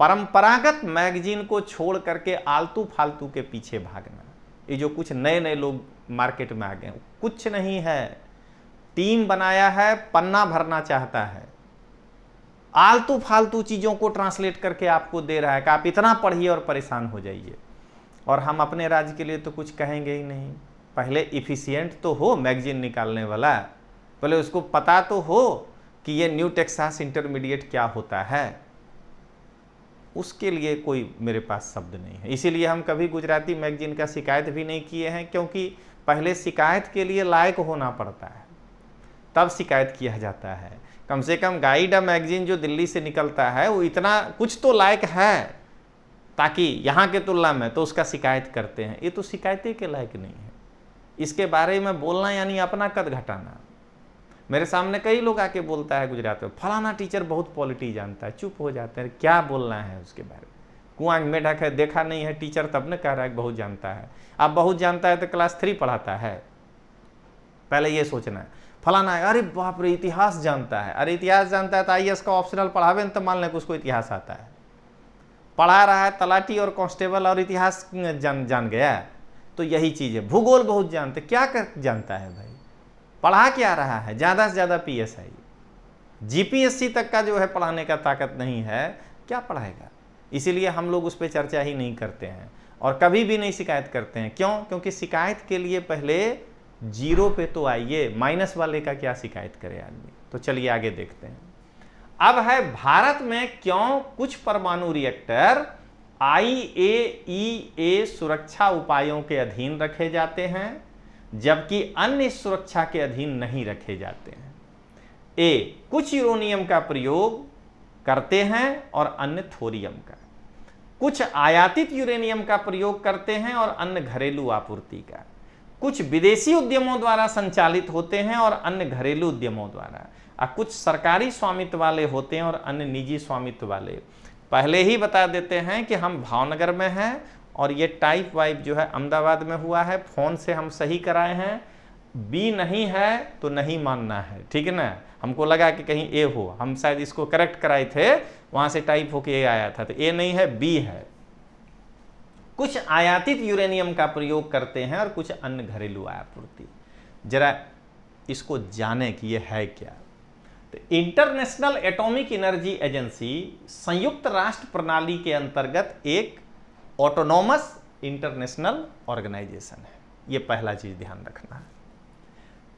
परंपरागत मैगजीन को छोड़ करके आलतू फालतू के पीछे भागना। ये जो कुछ नए नए लोग मार्केट में आ गए, कुछ नहीं है, टीम बनाया है, पन्ना भरना चाहता है, आलतू फालतू चीज़ों को ट्रांसलेट करके आपको दे रहा है कि आप इतना पढ़िए और परेशान हो जाइए। और हम अपने राज्य के लिए तो कुछ कहेंगे ही नहीं। पहले इफिशिएंट तो हो मैगजीन निकालने वाला, पहले उसको पता तो हो कि ये न्यू टेक्सास इंटरमीडिएट क्या होता है, उसके लिए कोई मेरे पास शब्द नहीं है। इसीलिए हम कभी गुजराती मैगजीन का शिकायत भी नहीं किए हैं, क्योंकि पहले शिकायत के लिए लायक होना पड़ता है, तब शिकायत किया जाता है। कम से कम गाइड मैगजीन जो दिल्ली से निकलता है वो इतना कुछ तो लायक है, ताकि यहाँ के तुलना में तो उसका शिकायत करते हैं। ये तो शिकायतें के लायक नहीं है। इसके बारे में बोलना यानी अपना कद घटाना। मेरे सामने कई लोग आके बोलता है गुजरात में, फलाना टीचर बहुत पॉलिटी जानता है, चुप हो जाते हैं, क्या बोलना है उसके बारे में। कुआं में ढक है, देखा नहीं है टीचर, तब ने कह रहा है बहुत जानता है। अब बहुत जानता है तो क्लास 3 पढ़ाता है, पहले ये सोचना है। फलाना है, अरे बाप रे इतिहास जानता है, अरे इतिहास जानता है तो IAS का ऑप्शनल पढ़ावे तो मान लें कि उसको इतिहास आता है, पढ़ा रहा है तलाटी और कांस्टेबल और इतिहास जान गया, तो यही चीज़ है। भूगोल बहुत जानते, क्या कर जानता है भाई, पढ़ा क्या रहा है, ज़्यादा से ज़्यादा PSI GPSC तक का जो है पढ़ाने का ताकत नहीं है, क्या पढ़ाएगा। इसीलिए हम लोग उस पर चर्चा ही नहीं करते हैं और कभी भी नहीं शिकायत करते हैं। क्यों? क्योंकि शिकायत के लिए पहले 0 पे तो आइए, माइनस वाले का क्या शिकायत करे आदमी। तो चलिए आगे देखते हैं। अब है भारत में क्यों कुछ परमाणु रिएक्टर IAEA सुरक्षा उपायों के अधीन रखे जाते हैं जबकि अन्य सुरक्षा के अधीन नहीं रखे जाते हैं। कुछ यूरेनियम का प्रयोग करते हैं और अन्य थोरियम का, कुछ आयातित यूरेनियम का प्रयोग करते हैं और अन्य घरेलू आपूर्ति का, कुछ विदेशी उद्यमों द्वारा संचालित होते हैं और अन्य घरेलू उद्यमों द्वारा, और कुछ सरकारी स्वामित्व वाले होते हैं और अन्य निजी स्वामित्व वाले। पहले ही बता देते हैं कि हम भावनगर में हैं और ये टाइप वाइप जो है अहमदाबाद में हुआ है, फोन से हम सही कराए हैं। B नहीं है तो नहीं मानना है, ठीक है ना। हमको लगा कि कहीं A हो, हम शायद इसको करेक्ट कराए थे, वहां से टाइप होके A आया था, तो A नहीं है B है। कुछ आयातित यूरेनियम का प्रयोग करते हैं और कुछ अन्य घरेलू आपूर्ति। जरा इसको जाने कि ये है क्या। तो इंटरनेशनल एटॉमिक एनर्जी एजेंसी संयुक्त राष्ट्र प्रणाली के अंतर्गत एक ऑटोनॉमस इंटरनेशनल ऑर्गेनाइजेशन है। ये पहला चीज ध्यान रखना है।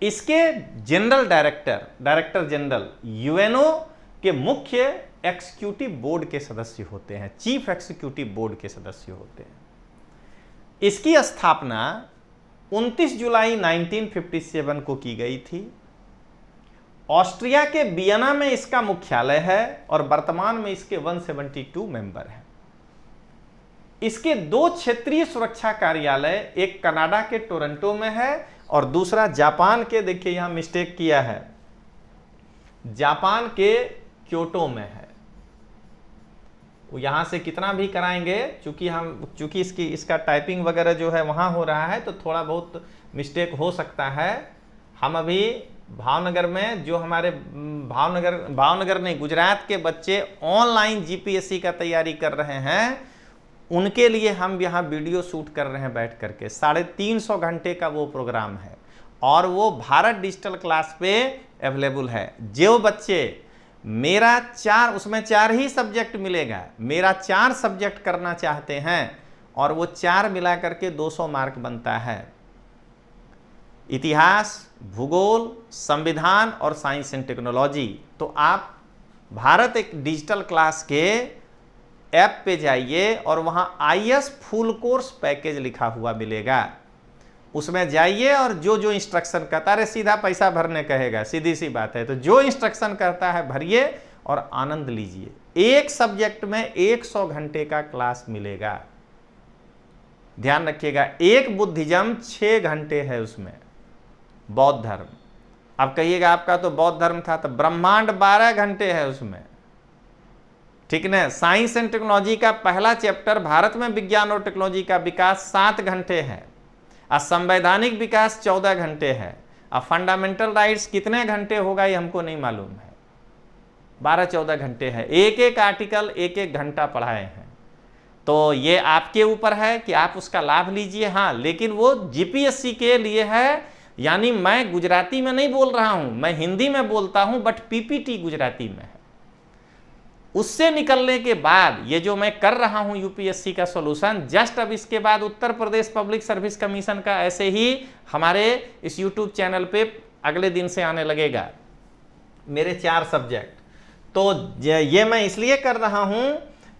इसके डायरेक्टर जनरल यूएनओ के मुख्य एग्जीक्यूटिव बोर्ड के सदस्य होते हैं, चीफ एग्जीक्यूटिव बोर्ड के सदस्य होते हैं। इसकी स्थापना 29 जुलाई 1957 को की गई थी। ऑस्ट्रिया के वियना में इसका मुख्यालय है और वर्तमान में इसके 172 मेंबर हैं। इसके 2 क्षेत्रीय सुरक्षा कार्यालय, एक कनाडा के टोरंटो में है और दूसरा जापान के, देखिए यहां मिस्टेक किया है, जापान के क्योटो में है। यहां से कितना भी कराएंगे, चूंकि इसका टाइपिंग वगैरह जो है वहां हो रहा है तो थोड़ा बहुत मिस्टेक हो सकता है। हम अभी भावनगर में जो हमारे भावनगर नहीं, गुजरात के बच्चे ऑनलाइन जीपीएससी का तैयारी कर रहे हैं, उनके लिए हम यहाँ वीडियो शूट कर रहे हैं बैठ करके। 350 घंटे का वो प्रोग्राम है और वो भारत डिजिटल क्लास पे अवेलेबल है। जो बच्चे मेरा उसमें 4 ही सब्जेक्ट मिलेगा, मेरा 4 सब्जेक्ट करना चाहते हैं और वो 4 मिला करके 200 मार्क बनता है। इतिहास, भूगोल, संविधान और साइंस एंड टेक्नोलॉजी। तो आप भारत एक डिजिटल क्लास के ऐप पे जाइए और वहां आईएएस फुल कोर्स पैकेज लिखा हुआ मिलेगा, उसमें जाइए और जो जो इंस्ट्रक्शन कहता है, सीधा पैसा भरने कहेगा, सीधी सी बात है, तो जो इंस्ट्रक्शन करता है भरिए और आनंद लीजिए। एक सब्जेक्ट में 100 घंटे का क्लास मिलेगा। ध्यान रखिएगा, एक बुद्धिज्म 6 घंटे है उसमें। बौद्ध धर्म, अब कहिएगा आपका तो बौद्ध धर्म था, तो ब्रह्मांड 12 घंटे है उसमें, ठीक ना। साइंस एंड टेक्नोलॉजी का पहला चैप्टर भारत में विज्ञान और टेक्नोलॉजी का विकास 7 घंटे है। संवैधानिक विकास 14 घंटे है। अब फंडामेंटल राइट्स कितने घंटे होगा ये हमको नहीं मालूम है, 12-14 घंटे है। एक एक आर्टिकल 1-1 घंटा पढ़ाए हैं। तो ये आपके ऊपर है कि आप उसका लाभ लीजिए। हाँ, लेकिन वो जीपीएससी के लिए है, यानी मैं गुजराती में नहीं बोल रहा हूं, मैं हिंदी में बोलता हूं, बट पीपीटी गुजराती में है। उससे निकलने के बाद ये जो मैं कर रहा हूं यूपीएससी का सॉल्यूशन, जस्ट अब इसके बाद Uttar Pradesh public service commission का ऐसे ही हमारे इस यूट्यूब चैनल पे अगले दिन से आने लगेगा, मेरे 4 सब्जेक्ट। तो ये मैं इसलिए कर रहा हूं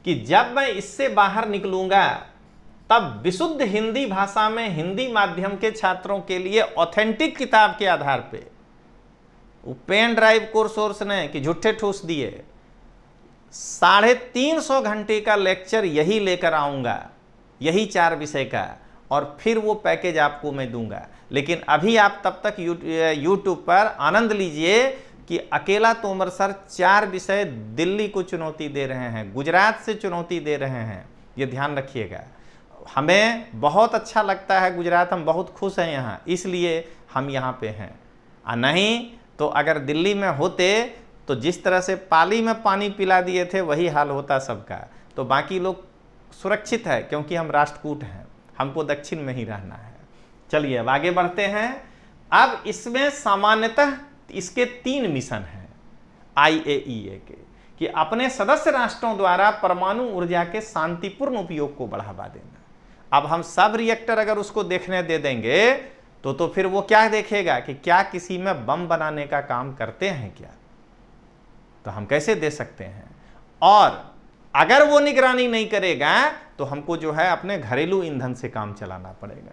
कि जब मैं इससे बाहर निकलूंगा तब विशुद्ध हिंदी भाषा में हिंदी माध्यम के छात्रों के लिए ऑथेंटिक किताब के आधार पे, पेन ड्राइव कोर्स ने कि झूठे ठूस दिए, 350 घंटे का लेक्चर यही लेकर आऊंगा, यही 4 विषय का, और फिर वो पैकेज आपको मैं दूंगा। लेकिन अभी आप तब तक यूट्यूब पर आनंद लीजिए कि अकेला तोमर सर 4 विषय दिल्ली को चुनौती दे रहे हैं, गुजरात से चुनौती दे रहे हैं, ये ध्यान रखिएगा। हमें बहुत अच्छा लगता है गुजरात, हम बहुत खुश हैं यहाँ, इसलिए हम यहाँ पे हैं। नहीं तो अगर दिल्ली में होते तो जिस तरह से पाली में पानी पिला दिए थे वही हाल होता सबका। तो बाकी लोग सुरक्षित है क्योंकि हम राष्ट्रकूट हैं, हमको दक्षिण में ही रहना है। चलिए अब आगे बढ़ते हैं। अब इसमें सामान्यतः इसके 3 मिशन हैं IAEA के, कि अपने सदस्य राष्ट्रों द्वारा परमाणु ऊर्जा के शांतिपूर्ण उपयोग को बढ़ावा देना। अब हम सब रिएक्टर अगर उसको देखने दे देंगे तो फिर वो क्या देखेगा कि क्या किसी में बम बनाने का काम करते हैं क्या, तो हम कैसे दे सकते हैं। और अगर वो निगरानी नहीं करेगा तो हमको जो है अपने घरेलू ईंधन से काम चलाना पड़ेगा।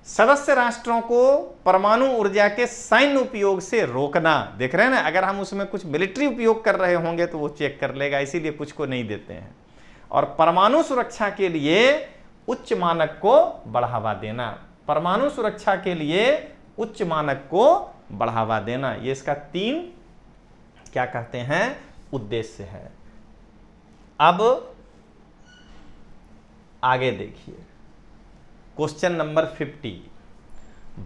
सदस्य राष्ट्रों को परमाणु ऊर्जा के सैन्य उपयोग से रोकना, देख रहे हैं ना, अगर हम उसमें कुछ मिलिट्री उपयोग कर रहे होंगे तो वो चेक कर लेगा, इसीलिए कुछ को नहीं देते हैं। और परमाणु सुरक्षा के लिए उच्च मानक को बढ़ावा देना, परमाणु सुरक्षा के लिए उच्च मानक को बढ़ावा देना, ये इसका 3 क्या कहते हैं उद्देश्य है। अब आगे देखिए क्वेश्चन नंबर 50।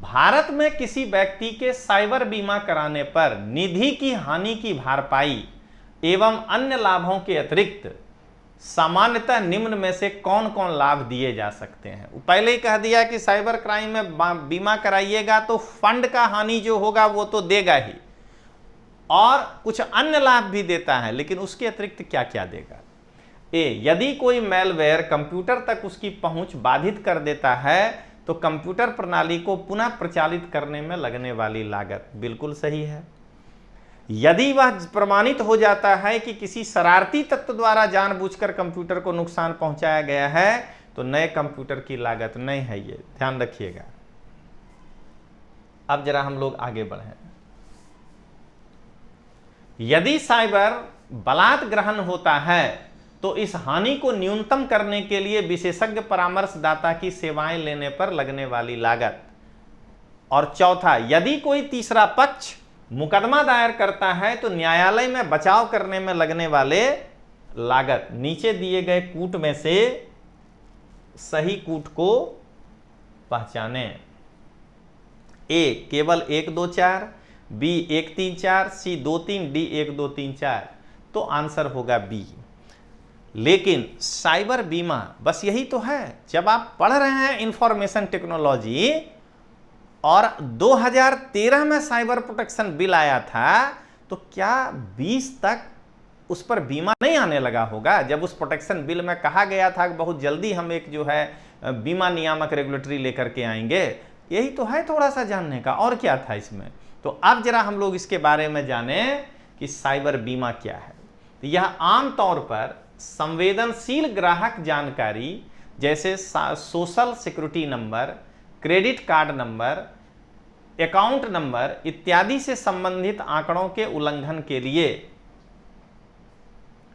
भारत में किसी व्यक्ति के साइबर बीमा कराने पर निधि की हानि की भरपाई एवं अन्य लाभों के अतिरिक्त सामान्यतः निम्न में से कौन कौन लाभ दिए जा सकते हैं। पहले ही कह दिया कि साइबर क्राइम में बीमा कराइएगा तो फंड का हानि जो होगा वो तो देगा ही, और कुछ अन्य लाभ भी देता है, लेकिन उसके अतिरिक्त क्या क्या देगा। यदि कोई मैलवेयर कंप्यूटर तक उसकी पहुंच बाधित कर देता है तो कंप्यूटर प्रणाली को पुनः प्रचालित करने में लगने वाली लागत, बिल्कुल सही है। यदि वह प्रमाणित हो जाता है कि किसी शरारती तत्व द्वारा जानबूझकर कंप्यूटर को नुकसान पहुंचाया गया है तो नए कंप्यूटर की लागत नहीं है, ये ध्यान रखिएगा। अब जरा हम लोग आगे बढ़ें। यदि साइबर बलात् ग्रहण होता है तो इस हानि को न्यूनतम करने के लिए विशेषज्ञ परामर्शदाता की सेवाएं लेने पर लगने वाली लागत। और चौथा, यदि कोई तीसरा पक्ष मुकदमा दायर करता है तो न्यायालय में बचाव करने में लगने वाले लागत। नीचे दिए गए कूट में से सही कूट को पहचानें। केवल 1, 2, 4, बी 1 3 4, सी 2 3, डी 1 2 3 4, तो आंसर होगा बी। लेकिन साइबर बीमा बस यही तो है। जब आप पढ़ रहे हैं इंफॉर्मेशन टेक्नोलॉजी और 2013 में साइबर प्रोटेक्शन बिल आया था, तो क्या 20 तक उस पर बीमा नहीं आने लगा होगा? जब उस प्रोटेक्शन बिल में कहा गया था कि बहुत जल्दी हम एक जो है बीमा नियामक रेगुलेटरी लेकर के आएंगे, यही तो है थोड़ा सा जानने का, और क्या था इसमें। तो अब जरा हम लोग इसके बारे में जाने कि साइबर बीमा क्या है। तो यह आमतौर पर संवेदनशील ग्राहक जानकारी जैसे social security number, credit card number, account number इत्यादि से संबंधित आंकड़ों के उल्लंघन के लिए,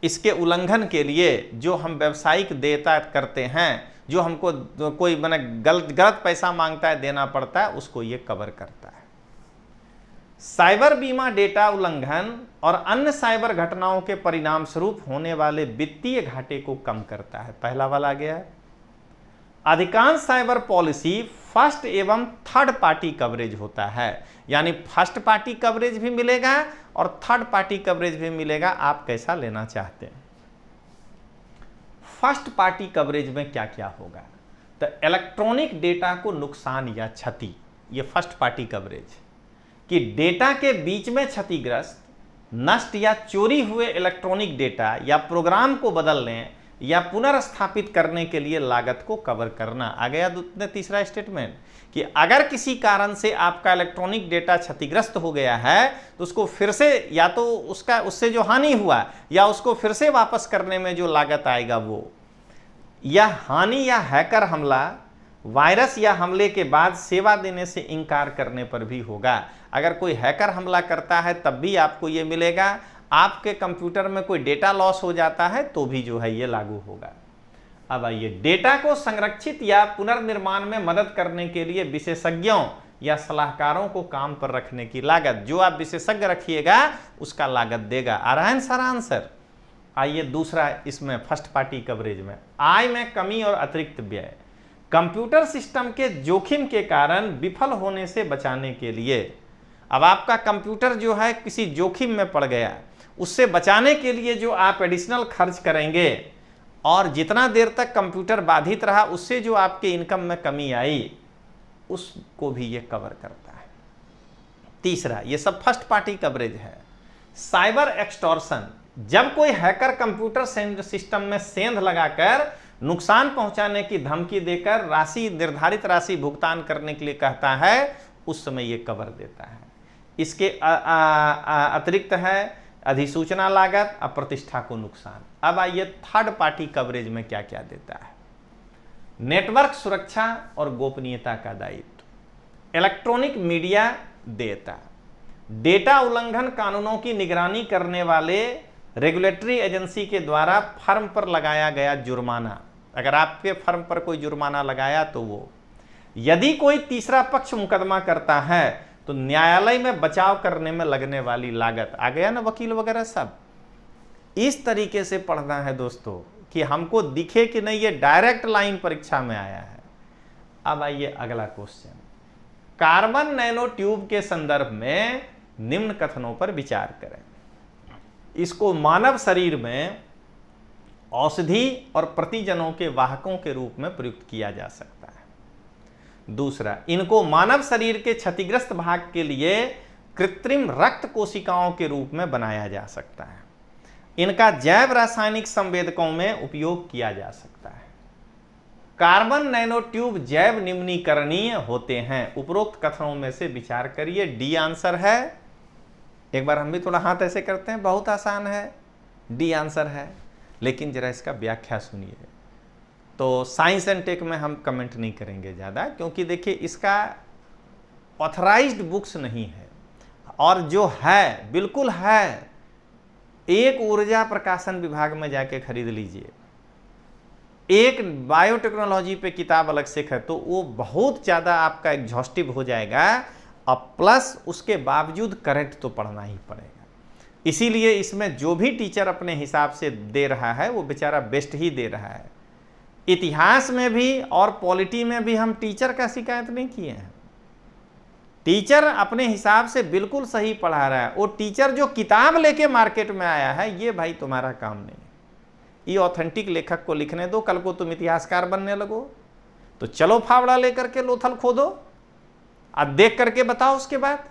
इसके उल्लंघन के लिए जो हम व्यावसायिक देयता करते हैं, जो हमको कोई माने गलत पैसा मांगता है देना पड़ता है, उसको ये कवर करता है। साइबर बीमा डेटा उल्लंघन और अन्य साइबर घटनाओं के परिणाम स्वरूप होने वाले वित्तीय घाटे को कम करता है। पहला वाला आ गया। अधिकांश साइबर पॉलिसी फर्स्ट एवं थर्ड पार्टी कवरेज होता है, यानी फर्स्ट पार्टी कवरेज भी मिलेगा और थर्ड पार्टी कवरेज भी मिलेगा, आप कैसा लेना चाहते हैं। फर्स्ट पार्टी कवरेज में क्या क्या होगा? तो इलेक्ट्रॉनिक डेटा को नुकसान या क्षति, ये फर्स्ट पार्टी कवरेज, कि डेटा के बीच में क्षतिग्रस्त, नष्ट या चोरी हुए इलेक्ट्रॉनिक डेटा या प्रोग्राम को बदलने या पुनर्स्थापित करने के लिए लागत को कवर करना। आ गया तीसरा स्टेटमेंट कि अगर किसी कारण से आपका इलेक्ट्रॉनिक डेटा क्षतिग्रस्त हो गया है तो उसको फिर से, या तो उससे जो हानि हुआ या उसको फिर से वापस करने में जो लागत आएगा वो, या हानि या हैकर हमला, वायरस या हमले के बाद सेवा देने से इनकार करने पर भी होगा। अगर कोई हैकर हमला करता है तब भी आपको ये मिलेगा, आपके कंप्यूटर में कोई डेटा लॉस हो जाता है तो भी जो है ये लागू होगा। अब आइए, डेटा को संरक्षित या पुनर्निर्माण में मदद करने के लिए विशेषज्ञों या सलाहकारों को काम पर रखने की लागत, जो आप विशेषज्ञ रखिएगा उसका लागत देगा। आ रहा है सारा आंसर। आइए दूसरा, इसमें फर्स्ट पार्टी कवरेज में आय में कमी और अतिरिक्त व्यय, कंप्यूटर सिस्टम के जोखिम के कारण विफल होने से बचाने के लिए। अब आपका कंप्यूटर जो है किसी जोखिम में पड़ गया, उससे बचाने के लिए जो आप एडिशनल खर्च करेंगे और जितना देर तक कंप्यूटर बाधित रहा उससे जो आपके इनकम में कमी आई, उसको भी ये कवर करता है। तीसरा, ये सब फर्स्ट पार्टी कवरेज है। साइबर एक्सटॉर्शन, जब कोई हैकर कंप्यूटर सिस्टम में सेंध लगाकर नुकसान पहुंचाने की धमकी देकर राशि, निर्धारित राशि भुगतान करने के लिए कहता है, उस समय ये कवर देता है। इसके अतिरिक्त है अधिसूचना लागत, अप्रतिष्ठा को नुकसान। अब आइए थर्ड पार्टी कवरेज में क्या क्या देता है। नेटवर्क सुरक्षा और गोपनीयता का दायित्व, इलेक्ट्रॉनिक मीडिया देता, डेटा उल्लंघन कानूनों की निगरानी करने वाले रेगुलेटरी एजेंसी के द्वारा फर्म पर लगाया गया जुर्माना, अगर आपके फर्म पर कोई जुर्माना लगाया तो वो, यदि कोई तीसरा पक्ष मुकदमा करता है तो न्यायालय में बचाव करने में लगने वाली लागत। आ गया ना वकील वगैरह सब। इस तरीके से पढ़ना है दोस्तों कि हमको दिखे कि नहीं ये डायरेक्ट लाइन परीक्षा में आया है। अब आइए अगला क्वेश्चन, कार्बन नैनो ट्यूब के संदर्भ में निम्न कथनों पर विचार करें। इसको मानव शरीर में औषधि और प्रतिजनों के वाहकों के रूप में प्रयुक्त किया जा सकता है। दूसरा, इनको मानव शरीर के क्षतिग्रस्त भाग के लिए कृत्रिम रक्त कोशिकाओं के रूप में बनाया जा सकता है। इनका जैव रासायनिक संवेदकों में उपयोग किया जा सकता है। कार्बन नैनो ट्यूब जैव निम्नीकरणीय होते हैं। उपरोक्त कथनों में से विचार करिए। डी आंसर है। एक बार हम भी थोड़ा हाथ ऐसे करते हैं, बहुत आसान है, डी आंसर है। लेकिन जरा इसका व्याख्या सुनिए। तो साइंस एंड टेक में हम कमेंट नहीं करेंगे ज़्यादा, क्योंकि देखिए इसका ऑथराइज्ड बुक्स नहीं है, और जो है बिल्कुल है, एक ऊर्जा प्रकाशन विभाग में जाके खरीद लीजिए, एक बायोटेक्नोलॉजी पे किताब अलग से है, तो वो बहुत ज़्यादा आपका एग्जॉस्टिव हो जाएगा, और प्लस उसके बावजूद करेक्ट तो पढ़ना ही पड़ेगा। इसीलिए इसमें जो भी टीचर अपने हिसाब से दे रहा है वो बेचारा बेस्ट ही दे रहा है। इतिहास में भी और पॉलिटी में भी हम टीचर का शिकायत नहीं किए हैं। टीचर अपने हिसाब से बिल्कुल सही पढ़ा रहा है, वो टीचर जो किताब लेके मार्केट में आया है, ये भाई तुम्हारा काम नहीं है। ये ऑथेंटिक लेखक को लिखने दो, कल को तुम इतिहासकार बनने लगो तो चलो फावड़ा लेकर के लोथल खोदो, अब देख करके बताओ उसके बाद।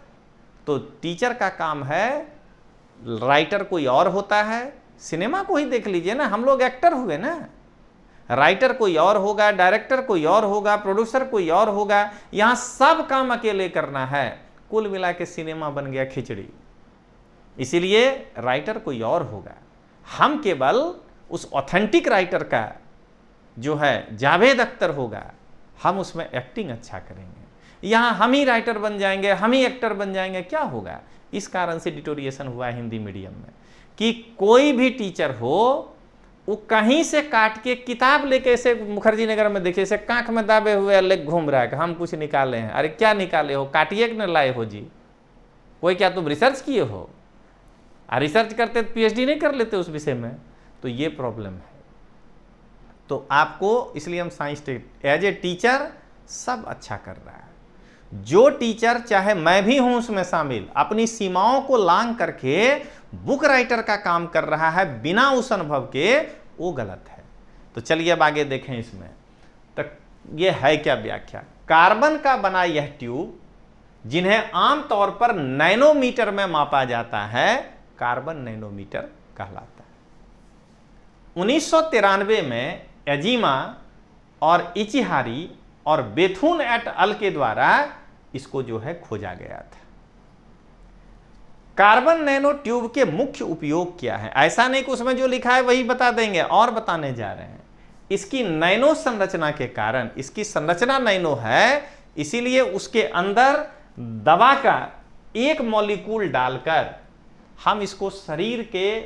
तो टीचर का काम है, राइटर कोई और होता है। सिनेमा को ही देख लीजिए ना, हम लोग एक्टर हुए ना, राइटर कोई और होगा, डायरेक्टर कोई और होगा, प्रोड्यूसर कोई और होगा, यहां सब काम अकेले करना है। कुल मिला के सिनेमा बन गया खिचड़ी। इसीलिए राइटर कोई और होगा, हम केवल उस ऑथेंटिक राइटर का जो है जावेद अख्तर होगा, हम उसमें एक्टिंग अच्छा करेंगे। यहां हम ही राइटर बन जाएंगे, हम ही एक्टर बन जाएंगे, क्या होगा? इस कारण से डिटोरिएशन हुआ है हिंदी मीडियम में कि कोई भी टीचर हो वो कहीं से काट के किताब लेके, ऐसे मुखर्जी नगर में देखिए, ऐसे कांख में दाबे हुए लेग घूम रहा है कि हम कुछ निकाले हैं। अरे क्या निकाले हो? काटिए कि न लाए हो जी? कोई क्या तुम रिसर्च किए हो? रिसर्च करते तो पीएचडी नहीं कर लेते उस विषय में। तो ये प्रॉब्लम है। तो आपको, इसलिए हम साइंस एज ए टीचर सब अच्छा कर रहा है। जो टीचर, चाहे मैं भी हूं उसमें शामिल, अपनी सीमाओं को लांघ करके बुक राइटर का काम कर रहा है बिना उस अनुभव के, वो गलत है। तो चलिए अब आगे देखें इसमें तक ये है क्या व्याख्या। कार्बन का बना यह ट्यूब, जिन्हें आमतौर पर नैनोमीटर में मापा जाता है, कार्बन नैनोमीटर कहलाता है। 1993 में एजिमा और इचिहारी और बेथुन एट अल के द्वारा इसको जो है खोजा गया था। कार्बन नैनो ट्यूब के मुख्य उपयोग क्या है? ऐसा नहीं कि उसमें जो लिखा है वही बता देंगे, और बताने जा रहे हैं। इसकी नैनो संरचना के कारण, इसकी संरचना नैनो है, इसीलिए उसके अंदर दवा का एक मॉलिक्यूल डालकर हम इसको शरीर के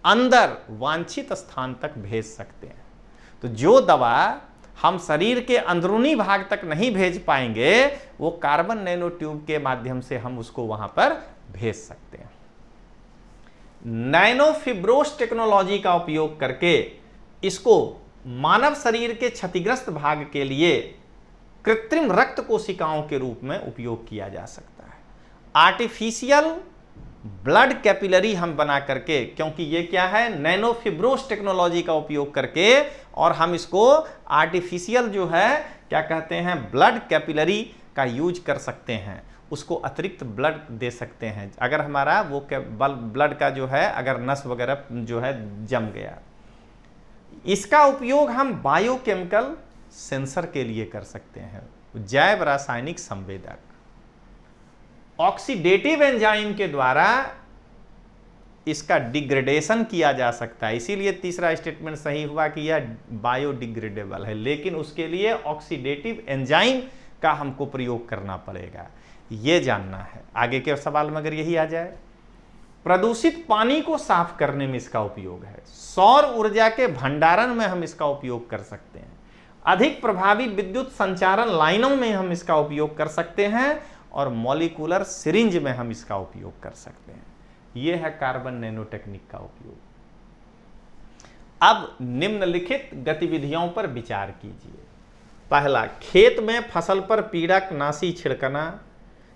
अंदर वांछित स्थान तक भेज सकते हैं। तो जो दवा हम शरीर के अंदरूनी भाग तक नहीं भेज पाएंगे, वो कार्बन नैनो ट्यूब के माध्यम से हम उसको वहां पर भेज सकते हैं। नैनोफिब्रोस टेक्नोलॉजी का उपयोग करके इसको मानव शरीर के क्षतिग्रस्त भाग के लिए कृत्रिम रक्त कोशिकाओं के रूप में उपयोग किया जा सकता है। आर्टिफिशियल ब्लड कैपिलरी हम बना करके, क्योंकि ये क्या है, नैनोफिब्रोस टेक्नोलॉजी का उपयोग करके, और हम इसको आर्टिफिशियल जो है क्या कहते हैं, ब्लड कैपिलरी का यूज कर सकते हैं। उसको अतिरिक्त ब्लड दे सकते हैं अगर हमारा वो ब्लड का जो है अगर नस वगैरह जो है जम गया। इसका उपयोग हम बायोकेमिकल सेंसर के लिए कर सकते हैं, जैव रासायनिक संवेदक। ऑक्सीडेटिव एंजाइम के द्वारा इसका डिग्रेडेशन किया जा सकता है, इसीलिए तीसरा स्टेटमेंट सही हुआ कि यह बायोडिग्रेडेबल है, लेकिन उसके लिए ऑक्सीडेटिव एंजाइम का हमको प्रयोग करना पड़ेगा, यह जानना है। आगे के सवाल में अगर यही आ जाए, प्रदूषित पानी को साफ करने में इसका उपयोग है, सौर ऊर्जा के भंडारण में हम इसका उपयोग कर सकते हैं, अधिक प्रभावी विद्युत संचारण लाइनों में हम इसका उपयोग कर सकते हैं, और मॉलिक्यूलर सिरिंज में हम इसका उपयोग कर सकते हैं। यह है कार्बन नैनो टेक्निक का उपयोग। अब निम्नलिखित गतिविधियों पर विचार कीजिए। पहला, खेत में फसल पर पीड़कनाशी छिड़कना।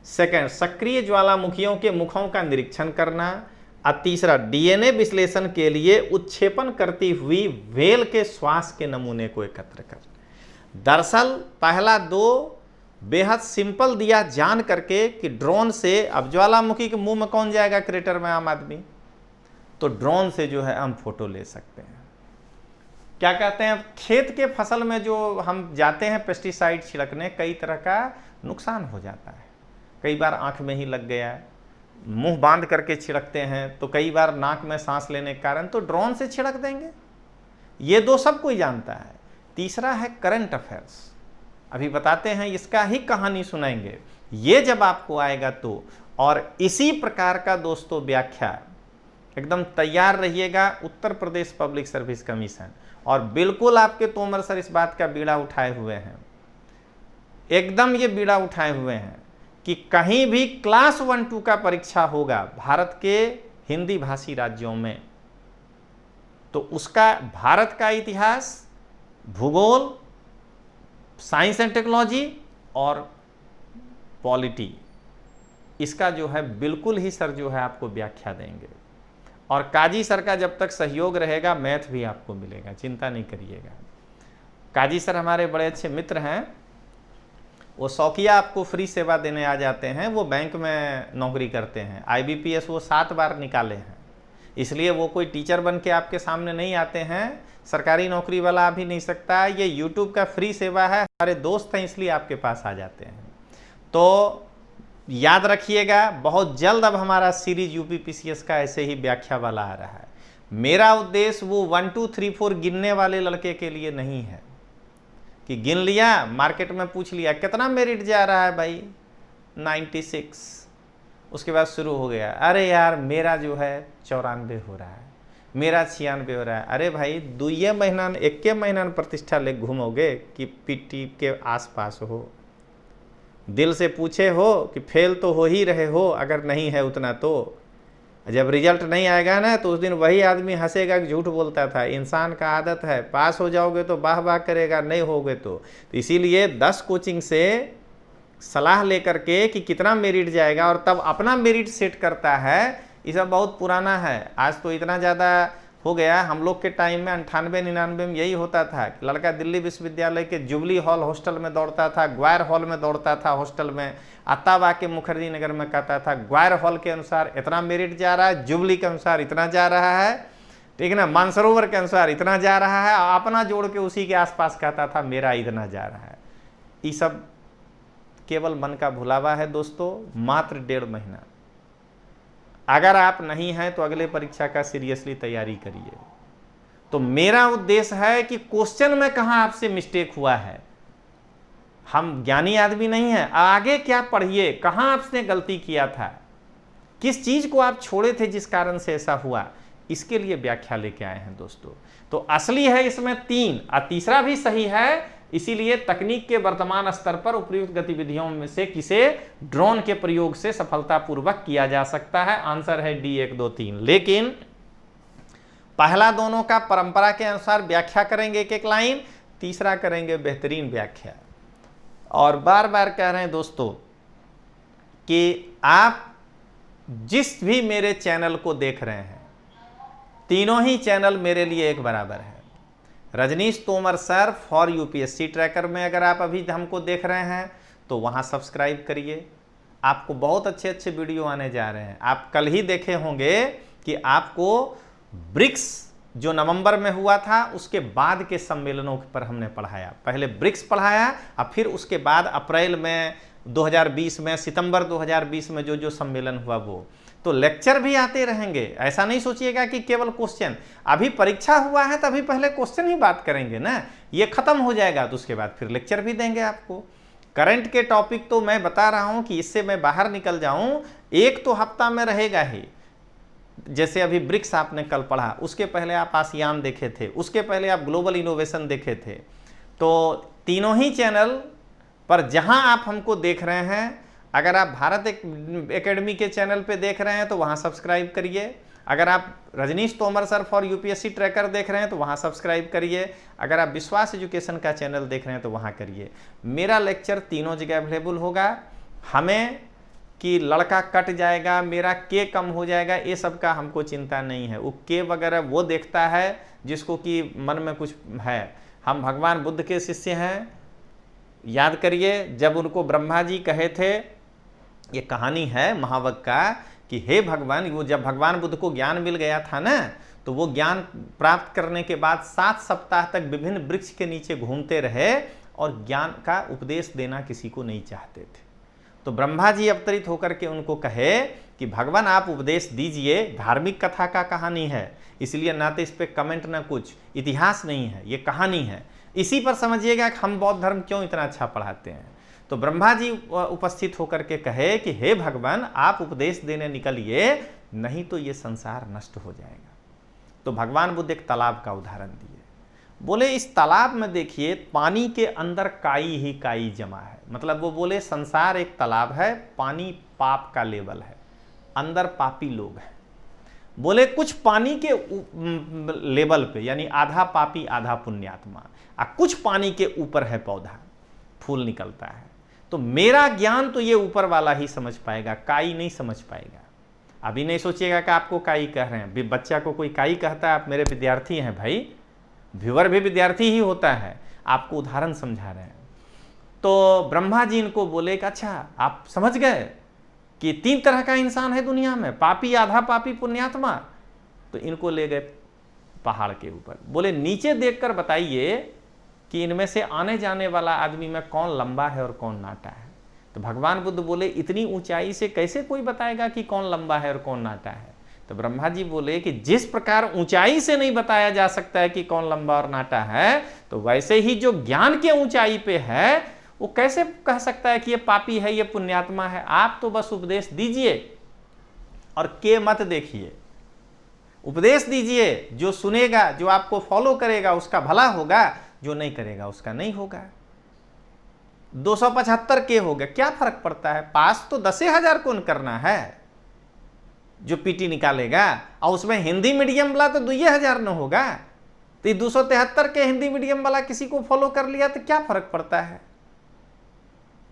सेकंड, सक्रिय ज्वालामुखियों के मुखों का निरीक्षण करना। और तीसरा, डीएनए विश्लेषण के लिए उत्क्षेपण करती हुई व्हेल के श्वास के नमूने को एकत्र कर। दरअसल पहला दो बेहद सिंपल दिया जान करके कि ड्रोन से, अब ज्वालामुखी के मुंह में कौन जाएगा क्रेटर में, आम आदमी, तो ड्रोन से जो है हम फोटो ले सकते हैं। क्या कहते हैं, खेत के फसल में जो हम जाते हैं पेस्टिसाइड छिड़कने, कई तरह का नुकसान हो जाता है। कई बार आंख में ही लग गया, मुंह बांध करके छिड़कते हैं, तो कई बार नाक में सांस लेने के कारण, तो ड्रोन से छिड़क देंगे। ये दो सब कोई जानता है। तीसरा है करंट अफेयर्स, अभी बताते हैं, इसका ही कहानी सुनाएंगे, ये जब आपको आएगा तो। और इसी प्रकार का दोस्तों व्याख्या एकदम तैयार रहिएगा, Uttar Pradesh public service commission, और बिल्कुल आपके तोमर सर इस बात का बीड़ा उठाए हुए हैं, एकदम ये बीड़ा उठाए हुए हैं कि कहीं भी क्लास 1-2 का परीक्षा होगा भारत के हिंदी भाषी राज्यों में, तो उसका भारत का इतिहास, भूगोल, साइंस एंड टेक्नोलॉजी और पॉलिटी, इसका जो है बिल्कुल ही सर जो है आपको व्याख्या देंगे। और काजी सर का जब तक सहयोग रहेगा मैथ भी आपको मिलेगा, चिंता नहीं करिएगा। काजी सर हमारे बड़े अच्छे मित्र हैं, वो शौकिया आपको फ्री सेवा देने आ जाते हैं। वो बैंक में नौकरी करते हैं, IBPS वो 7 बार निकाले हैं, इसलिए वो कोई टीचर बन के आपके सामने नहीं आते हैं। सरकारी नौकरी वाला आ भी नहीं सकता, ये यूट्यूब का फ्री सेवा है, हमारे दोस्त हैं इसलिए आपके पास आ जाते हैं। तो याद रखिएगा, बहुत जल्द अब हमारा सीरीज UPPCS का ऐसे ही व्याख्या वाला आ रहा है। मेरा उद्देश्य वो 1 2 3 4 गिनने वाले लड़के के लिए नहीं है कि गिन लिया, मार्केट में पूछ लिया कितना मेरिट जा रहा है भाई 96, उसके बाद शुरू हो गया अरे यार मेरा जो है 94 हो रहा है, मेरा 96 हो रहा है। अरे भाई 2 महीना 1 महीना प्रतिष्ठा ले घूमोगे कि PT के आसपास हो, दिल से पूछे हो कि फेल तो हो ही रहे हो, अगर नहीं है उतना तो जब रिजल्ट नहीं आएगा ना तो उस दिन वही आदमी हंसेगा कि झूठ बोलता था। इंसान का आदत है, पास हो जाओगे तो वाह वाह करेगा, नहीं होगे तो इसीलिए 10 कोचिंग से सलाह लेकर के कि कितना मेरिट जाएगा और तब अपना मेरिट सेट करता है, ये सब बहुत पुराना है। आज तो इतना ज़्यादा हो गया, हम लोग के टाइम में 98 99 में यही होता था कि लड़का दिल्ली विश्वविद्यालय के जुबली हॉल हॉस्टल में दौड़ता था, ग्वायर हॉल में दौड़ता था हॉस्टल में, अत्ताबा के मुखर्जी नगर में कहता था ग्वायर हॉल के अनुसार इतना मेरिट जा रहा है, जुबली के अनुसार इतना जा रहा है, ठीक है ना, मानसरोवर के अनुसार इतना जा रहा है, अपना जोड़ के उसी के आसपास कहता था मेरा इतना जा रहा है। ये सब केवल मन का भुलावा है दोस्तों। मात्र 1.5 महीना, अगर आप नहीं हैं तो अगले परीक्षा का सीरियसली तैयारी करिए। तो मेरा उद्देश्य है कि क्वेश्चन में कहां आपसे मिस्टेक हुआ है, हम ज्ञानी आदमी नहीं हैं, आगे क्या पढ़िए, कहां आपने गलती किया था, किस चीज को आप छोड़े थे जिस कारण से ऐसा हुआ, इसके लिए व्याख्या लेके आए हैं दोस्तों। तो असली है इसमें 3 और तीसरा भी सही है, इसीलिए तकनीक के वर्तमान स्तर पर उपयुक्त गतिविधियों में से किसे ड्रोन के प्रयोग से सफलतापूर्वक किया जा सकता है। आंसर है D 1 2 3। लेकिन पहला दोनों का परंपरा के अनुसार व्याख्या करेंगे एक एक लाइन, तीसरा करेंगे बेहतरीन व्याख्या। और बार बार कह रहे हैं दोस्तों कि आप जिस भी मेरे चैनल को देख रहे हैं, तीनों ही चैनल मेरे लिए एक बराबर है। Rajneesh Tomar sir for UPSC tracker में अगर आप अभी हमको देख रहे हैं तो वहाँ सब्सक्राइब करिए, आपको बहुत अच्छे अच्छे वीडियो आने जा रहे हैं। आप कल ही देखे होंगे कि आपको ब्रिक्स जो नवंबर में हुआ था उसके बाद के सम्मेलनों पर हमने पढ़ाया। पहले ब्रिक्स पढ़ाया और फिर उसके बाद अप्रैल में 2020 में, सितंबर 2020 में जो सम्मेलन हुआ वो। तो लेक्चर भी आते रहेंगे, ऐसा नहीं सोचिएगा कि केवल क्वेश्चन। अभी परीक्षा हुआ है तभी पहले क्वेश्चन ही बात करेंगे ना, ये खत्म हो जाएगा तो उसके बाद फिर लेक्चर भी देंगे आपको। करंट के टॉपिक तो मैं बता रहा हूं कि इससे मैं बाहर निकल जाऊं, एक तो हफ्ता में रहेगा ही। जैसे अभी ब्रिक्स आपने कल पढ़ा, उसके पहले आप आसियान देखे थे, उसके पहले आप ग्लोबल इनोवेशन देखे थे। तो तीनों ही चैनल पर जहां आप हमको देख रहे हैं, अगर आप भारत एकेडमी के चैनल पे देख रहे हैं तो वहाँ सब्सक्राइब करिए, अगर आप Rajneesh Tomar sir for UPSC tracker देख रहे हैं तो वहाँ सब्सक्राइब करिए, अगर आप विश्वास एजुकेशन का चैनल देख रहे हैं तो वहाँ करिए। मेरा लेक्चर तीनों जगह अवेलेबल होगा। हमें कि लड़का कट जाएगा, मेरा के कम हो जाएगा, ये सब का हमको चिंता नहीं है। वो के वगैरह वो देखता है जिसको कि मन में कुछ है। हम भगवान बुद्ध के शिष्य हैं। याद करिए जब उनको ब्रह्मा जी कहे थे, ये कहानी है महावग का, कि हे भगवान, वो जब भगवान बुद्ध को ज्ञान मिल गया था ना, तो वो ज्ञान प्राप्त करने के बाद 7 सप्ताह तक विभिन्न वृक्ष के नीचे घूमते रहे और ज्ञान का उपदेश देना किसी को नहीं चाहते थे। तो ब्रह्मा जी अवतरित होकर के उनको कहे कि भगवान आप उपदेश दीजिए, धार्मिक कथा का कहानी है, इसलिए ना तो इस पर कमेंट ना कुछ, इतिहास नहीं है, ये कहानी है। इसी पर समझिएगा कि हम बौद्ध धर्म क्यों इतना अच्छा पढ़ाते हैं। तो ब्रह्मा जी उपस्थित होकर के कहे कि हे भगवान आप उपदेश देने निकलिए, नहीं तो ये संसार नष्ट हो जाएगा। तो भगवान बुद्ध एक तालाब का उदाहरण दिए, बोले इस तालाब में देखिए पानी के अंदर काई ही काई जमा है। मतलब वो बोले संसार एक तालाब है, पानी पाप का लेवल है, अंदर पापी लोग हैं। बोले कुछ पानी के लेवल पे, यानी आधा पापी आधा पुण्यात्मा, और कुछ पानी के ऊपर है पौधा, फूल निकलता है। तो मेरा ज्ञान तो ये ऊपर वाला ही समझ पाएगा, काई नहीं समझ पाएगा। अभी नहीं सोचिएगा कि आपको काई कह रहे हैं। बच्चा को कोई काई कहता है, आप मेरे विद्यार्थी हैं भाई, व्यूअर भी विद्यार्थी ही होता है, आपको उदाहरण समझा रहे हैं। तो ब्रह्मा जी इनको बोले कि अच्छा आप समझ गए कि 3 तरह का इंसान है दुनिया में, पापी, आधा पापी, पुण्यात्मा। तो इनको ले गए पहाड़ के ऊपर, बोले नीचे देखकर बताइए कि इनमें से आने जाने वाला आदमी में कौन लंबा है और कौन नाटा है। तो भगवान बुद्ध बोले इतनी ऊंचाई से कैसे कोई बताएगा कि कौन लंबा है और कौन नाटा है। तो ब्रह्मा जी बोले कि जिस प्रकार ऊंचाई से नहीं बताया जा सकता है कि कौन लंबा और नाटा है, तो वैसे ही जो ज्ञान के ऊंचाई पे है वो कैसे कह सकता है कि ये पापी है, ये पुण्यात्मा है। आप तो बस उपदेश दीजिए और के मत देखिए, उपदेश दीजिए, जो सुनेगा, जो आपको फॉलो करेगा उसका भला होगा, जो नहीं करेगा उसका नहीं होगा। 275 के हो गया, क्या फर्क पड़ता है, पास तो 10,000 कौन करना है जो पीटी निकालेगा, और उसमें हिंदी मीडियम वाला तो 2,000 न होगा। तो 273 के हिंदी मीडियम वाला किसी को फॉलो कर लिया तो क्या फर्क पड़ता है।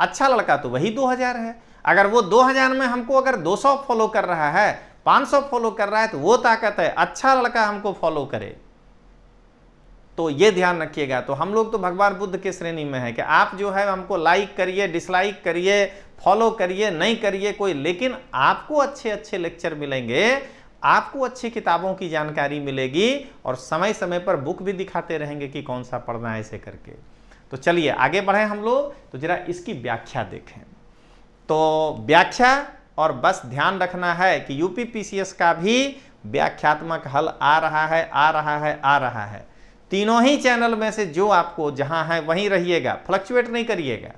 अच्छा लड़का तो वही 2,000 है, अगर वो 2,000 में हमको अगर 200 फॉलो कर रहा है, 500 फॉलो कर रहा है, तो वो ताकत है। अच्छा लड़का हमको फॉलो करे, तो ये ध्यान रखिएगा। तो हम लोग तो भगवान बुद्ध के श्रेणी में है कि आप जो है हमको लाइक करिए, डिसलाइक करिए, फॉलो करिए, नहीं करिए कोई, लेकिन आपको अच्छे अच्छे लेक्चर मिलेंगे, आपको अच्छी किताबों की जानकारी मिलेगी, और समय समय पर बुक भी दिखाते रहेंगे कि कौन सा पढ़ना है ऐसे करके। तो चलिए आगे बढ़े हम लोग, तो जरा इसकी व्याख्या देखें। तो व्याख्या, और बस ध्यान रखना है कि यूपी पीसीएस का भी व्याख्यात्मक हल आ रहा है, आ रहा है, आ रहा है। तीनों ही चैनल में से जो आपको जहां है वहीं रहिएगा, फ्लक्चुएट नहीं करिएगा।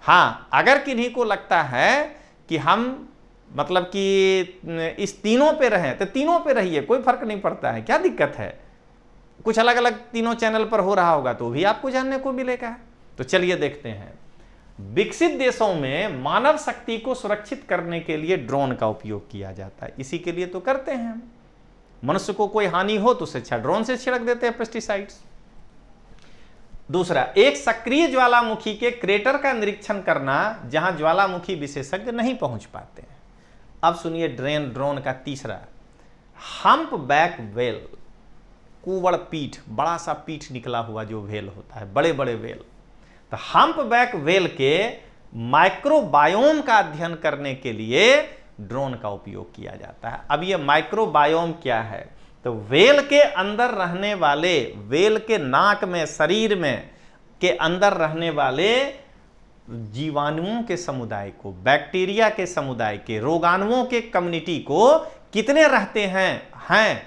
हाँ, अगर किन्हीं को लगता है कि हम मतलब कि इस तीनों पे रहें, तो तीनों पे रहिए, कोई फर्क नहीं पड़ता है, क्या दिक्कत है। कुछ अलग अलग तीनों चैनल पर हो रहा होगा तो भी आपको जानने को मिलेगा। तो चलिए देखते हैं। विकसित देशों में मानव शक्ति को सुरक्षित करने के लिए ड्रोन का उपयोग किया जाता है, इसी के लिए तो करते हैं। मनुष्य को कोई हानि हो तो उससे अच्छा ड्रोन से छिड़क देते हैं पेस्टिसाइड्स। दूसरा, एक सक्रिय ज्वालामुखी के क्रेटर का निरीक्षण करना जहां ज्वालामुखी विशेषज्ञ नहीं पहुंच पाते हैं। अब सुनिए ड्रोन का तीसरा, हम्प बैक वेल, कुवड़ पीठ, बड़ा सा पीठ निकला हुआ जो वेल होता है, बड़े बड़े वेल। तो हम्प बैक वेल के माइक्रोबायोम का अध्ययन करने के लिए ड्रोन का उपयोग किया जाता है। अब ये माइक्रोबायोम क्या है, तो वेल के अंदर रहने वाले, वेल के नाक में, शरीर में के अंदर रहने वाले जीवाणुओं के समुदाय को, बैक्टीरिया के समुदाय के, रोगाणुओं के कम्युनिटी को कितने रहते हैं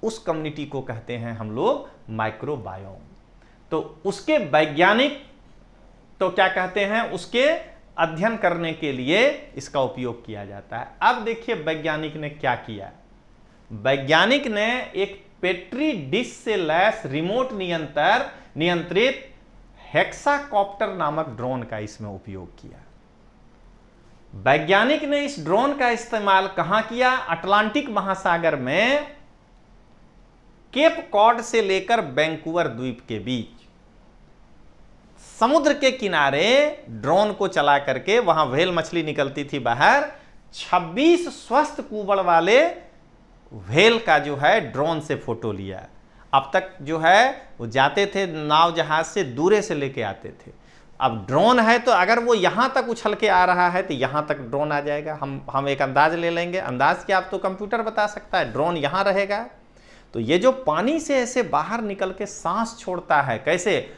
उस कम्युनिटी को कहते हैं हम लोग माइक्रोबायोम। तो उसके वैज्ञानिक तो क्या कहते हैं, उसके अध्ययन करने के लिए इसका उपयोग किया जाता है। अब देखिए वैज्ञानिक ने क्या किया। वैज्ञानिक ने एक पेट्री डिश से लैस रिमोट नियंत्रित हेक्साकॉप्टर नामक ड्रोन का इसमें उपयोग किया। वैज्ञानिक ने इस ड्रोन का इस्तेमाल कहां किया, अटलांटिक महासागर में केप कॉड से लेकर वैंकूवर द्वीप के बीच समुद्र के किनारे ड्रोन को चला करके, वहां व्हेल मछली निकलती थी बाहर, 26 स्वस्थ कुबड़ वाले व्हेल का जो है ड्रोन से फोटो लिया। अब तक जो है वो जाते थे नाव जहाज से, दूरे से लेके आते थे। अब ड्रोन है तो अगर वो यहां तक उछल के आ रहा है तो यहां तक ड्रोन आ जाएगा। हम एक अंदाज ले लेंगे, अंदाज क्या आप तो कंप्यूटर बता सकता है, ड्रोन यहां रहेगा। तो ये जो पानी से ऐसे बाहर निकल के सांस छोड़ता है, कैसे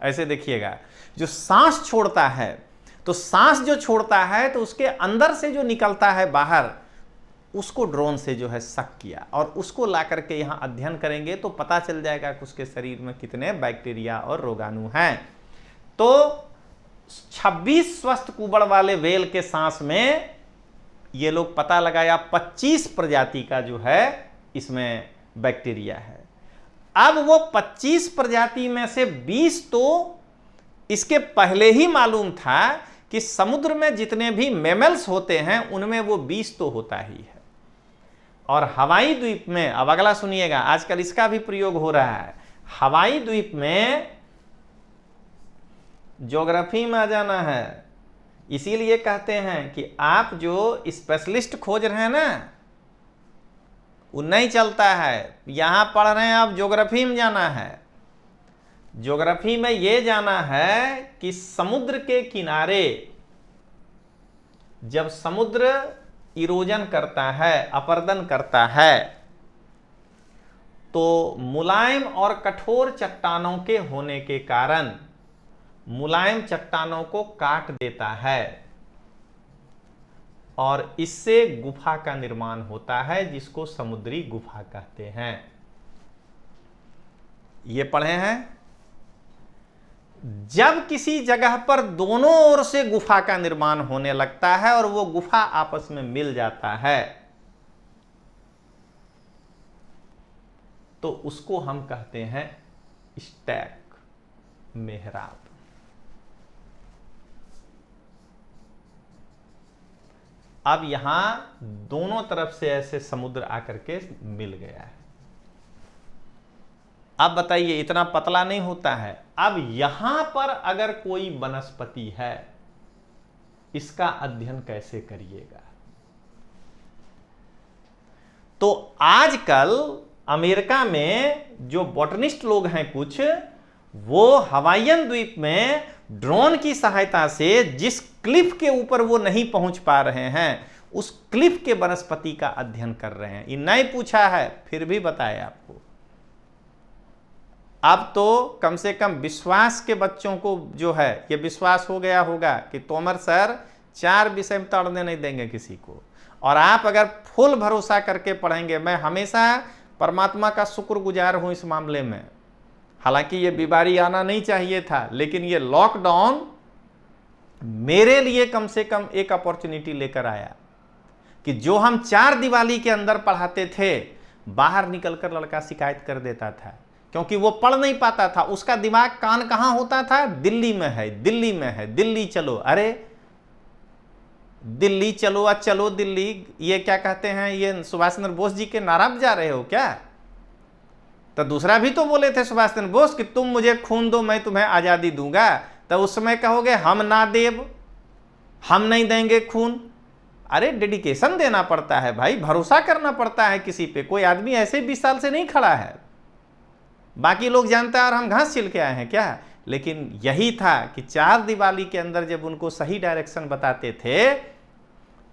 ऐसे देखिएगा, जो सांस छोड़ता है, तो सांस जो छोड़ता है तो उसके अंदर से जो निकलता है बाहर, उसको ड्रोन से जो है शक किया, और उसको ला करके यहां अध्ययन करेंगे तो पता चल जाएगा कि उसके शरीर में कितने बैक्टीरिया और रोगाणु हैं। तो 26 स्वस्थ कुबड़ वाले व्हेल के सांस में ये लोग पता लगाया 25 प्रजाति का जो है इसमें बैक्टीरिया है। अब वो 25 प्रजाति में से 20 तो इसके पहले ही मालूम था कि समुद्र में जितने भी मैमल्स होते हैं उनमें वो 20 तो होता ही है। और हवाई द्वीप में, अब अगला सुनिएगा, आजकल इसका भी प्रयोग हो रहा है। हवाई द्वीप में ज्योग्राफी में आ जाना है। इसीलिए कहते हैं कि आप जो स्पेशलिस्ट खोज रहे हैं ना, वो नहीं चलता है। यहां पढ़ रहे हैं आप, ज्योग्राफी में जाना है। ज्योग्राफी में ये जाना है कि समुद्र के किनारे जब समुद्र इरोजन करता है, अपरदन करता है, तो मुलायम और कठोर चट्टानों के होने के कारण मुलायम चट्टानों को काट देता है और इससे गुफा का निर्माण होता है, जिसको समुद्री गुफा कहते हैं। ये पढ़े हैं। जब किसी जगह पर दोनों ओर से गुफा का निर्माण होने लगता है और वो गुफा आपस में मिल जाता है, तो उसको हम कहते हैं स्टैक, मेहराब। अब यहां दोनों तरफ से ऐसे समुद्र आकर के मिल गया है। अब बताइए, इतना पतला नहीं होता है। अब यहां पर अगर कोई वनस्पति है, इसका अध्ययन कैसे करिएगा? तो आजकल अमेरिका में जो बॉटनिस्ट लोग हैं कुछ, वो हवाईयन द्वीप में ड्रोन की सहायता से जिस क्लिफ के ऊपर वो नहीं पहुंच पा रहे हैं, उस क्लिफ के वनस्पति का अध्ययन कर रहे हैं। ये नहीं पूछा है, फिर भी बताया आपको। अब तो कम से कम विश्वास के बच्चों को जो है, ये विश्वास हो गया होगा कि तोमर सर 4 विषय में तड़ने नहीं देंगे किसी को। और आप अगर फुल भरोसा करके पढ़ेंगे, मैं हमेशा परमात्मा का शुक्रगुजार हूं इस मामले में। हालांकि ये बीमारी आना नहीं चाहिए था, लेकिन ये लॉकडाउन मेरे लिए कम से कम एक अपॉर्चुनिटी लेकर आया कि जो हम 4 दीवारी के अंदर पढ़ाते थे, बाहर निकलकर लड़का शिकायत कर देता था, क्योंकि वो पढ़ नहीं पाता था। उसका दिमाग कान कहां होता था? दिल्ली में है, दिल्ली में है, दिल्ली चलो। अरे दिल्ली चलो, चलो दिल्ली, ये क्या कहते हैं? ये सुभाष चंद्र बोस जी के नारा जा रहे हो क्या? तो दूसरा भी तो बोले थे सुभाष चंद्र बोस कि तुम मुझे खून दो, मैं तुम्हें आजादी दूंगा। तो उस समय कहोगे हम ना देव, हम नहीं देंगे खून। अरे डेडिकेशन देना पड़ता है भाई, भरोसा करना पड़ता है किसी पे। कोई आदमी ऐसे 20 साल से नहीं खड़ा है, बाकी लोग जानता है और हम घास छिल के आए हैं क्या? लेकिन यही था कि 4 दीवारी के अंदर जब उनको सही डायरेक्शन बताते थे,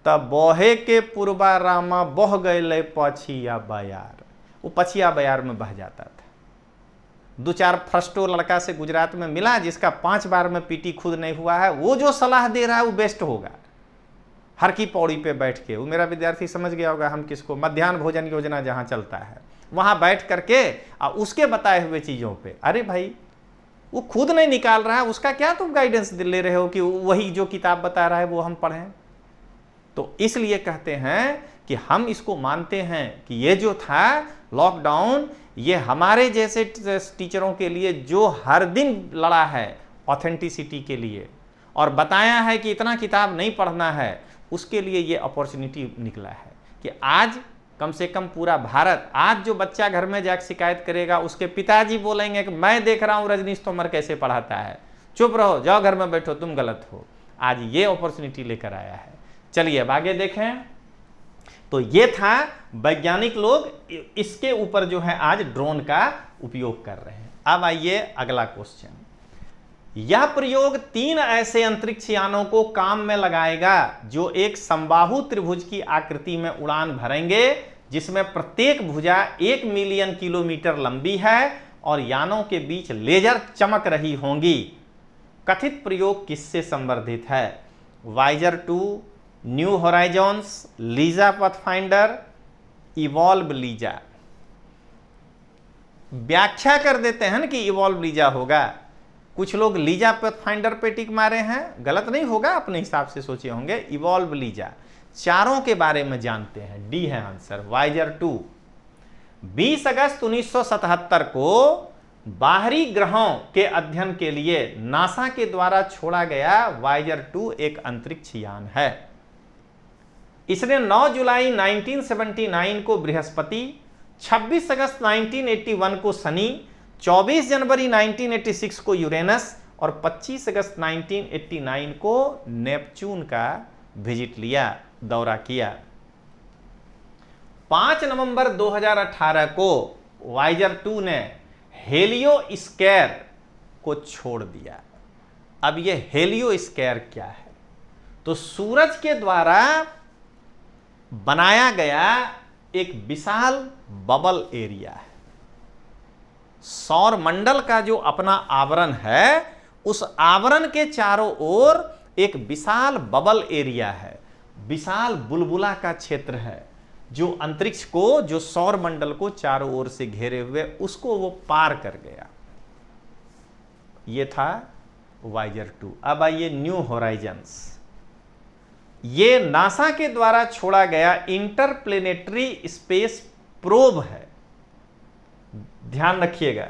तब बोहे के पूर्वा रामा बह गए पछिया बयार, वो पछिया बयार में बह जाता था। 2-4 फ्रस्टो लड़का से गुजरात में मिला, जिसका 5 बार में पीटी खुद नहीं हुआ है, वो जो सलाह दे रहा है वो बेस्ट होगा। हर की पौड़ी पे बैठ के, वो मेरा विद्यार्थी समझ गया होगा हम किसको, मध्याह्न भोजन योजना जहां चलता है, वहां बैठ करके उसके बताए हुए चीजों पे। अरे भाई, वो खुद नहीं निकाल रहा है, उसका क्या तुम गाइडेंस ले रहे हो कि वही जो किताब बता रहा है वो हम पढ़ें? तो इसलिए कहते हैं कि हम इसको मानते हैं कि ये जो था लॉकडाउन, ये हमारे जैसे टीचरों के लिए जो हर दिन लड़ा है ऑथेंटिसिटी के लिए और बताया है कि इतना किताब नहीं पढ़ना है, उसके लिए ये अपॉर्चुनिटी निकला है कि आज कम से कम पूरा भारत, आज जो बच्चा घर में जाकर शिकायत करेगा, उसके पिताजी बोलेंगे कि मैं देख रहा हूं रजनीश तोमर कैसे पढ़ाता है, चुप रहो, जाओ घर में बैठो, तुम गलत हो। आज ये अपॉर्चुनिटी लेकर आया है। चलिए अब आगे देखें। तो ये था वैज्ञानिक लोग इसके ऊपर जो है आज ड्रोन का उपयोग कर रहे हैं। अब आइए अगला क्वेश्चन। यह प्रयोग 3 ऐसे अंतरिक्ष यानों को काम में लगाएगा जो एक समबाहु त्रिभुज की आकृति में उड़ान भरेंगे, जिसमें प्रत्येक भुजा 1 मिलियन किलोमीटर लंबी है और यानों के बीच लेजर चमक रही होंगी। कथित प्रयोग किससे संबंधित है? Voyager 2, new horizons, LISA pathfinder, evolved LISA. व्याख्या कर देते हैं ना कि इवॉल्व लीजा होगा। कुछ लोग लीजा पाथफाइंडर पे टिक मारे हैं, गलत नहीं होगा, अपने हिसाब से सोचे होंगे। इवॉल्व लीजा, चारों के बारे में जानते हैं। डी है आंसर, वाइजर 2। 20 अगस्त 1977 को बाहरी ग्रहों के अध्ययन के लिए नासा के द्वारा छोड़ा गया वाइजर 2 एक अंतरिक्ष यान है। इसने 9 जुलाई 1979 को बृहस्पति, 26 अगस्त 1981 को शनि, 24 जनवरी 1986 को यूरेनस और 25 अगस्त 1989 को नेपच्यून का विजिट लिया, दौरा किया। 5 नवंबर 2018 को वाइजर 2 ने हेलियोस्फीयर को छोड़ दिया। अब यह हेलियोस्फीयर क्या है? तो सूरज के द्वारा बनाया गया एक विशाल बबल एरिया है। सौर मंडल का जो अपना आवरण है, उस आवरण के चारों ओर एक विशाल बबल एरिया है, विशाल बुलबुला का क्षेत्र है, जो अंतरिक्ष को, जो सौर मंडल को चारों ओर से घेरे हुए, उसको वो पार कर गया। ये था वाइजर 2। अब आइए न्यू होराइजन्स। ये नासा के द्वारा छोड़ा गया इंटरप्लेनेटरी स्पेस प्रोब है। ध्यान रखिएगा,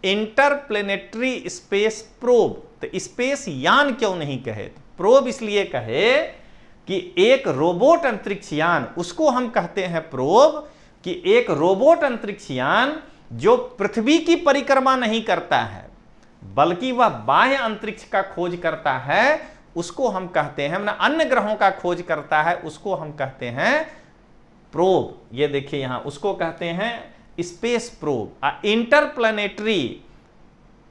इंटरप्लेनेटरी स्पेस प्रोब। तो स्पेस यान क्यों नहीं कहे, तो प्रोब इसलिए कहे कि एक रोबोट अंतरिक्ष यान, उसको हम कहते हैं प्रोब, कि एक रोबोट अंतरिक्ष यान जो पृथ्वी की परिक्रमा नहीं करता है, बल्कि वह बाह्य अंतरिक्ष का खोज करता है, उसको हम कहते हैं, अन्य ग्रहों का खोज करता है, उसको हम कहते हैं प्रोब। ये देखिए यहां, उसको कहते हैं स्पेस प्रोब। इंटरप्लेनेटरी,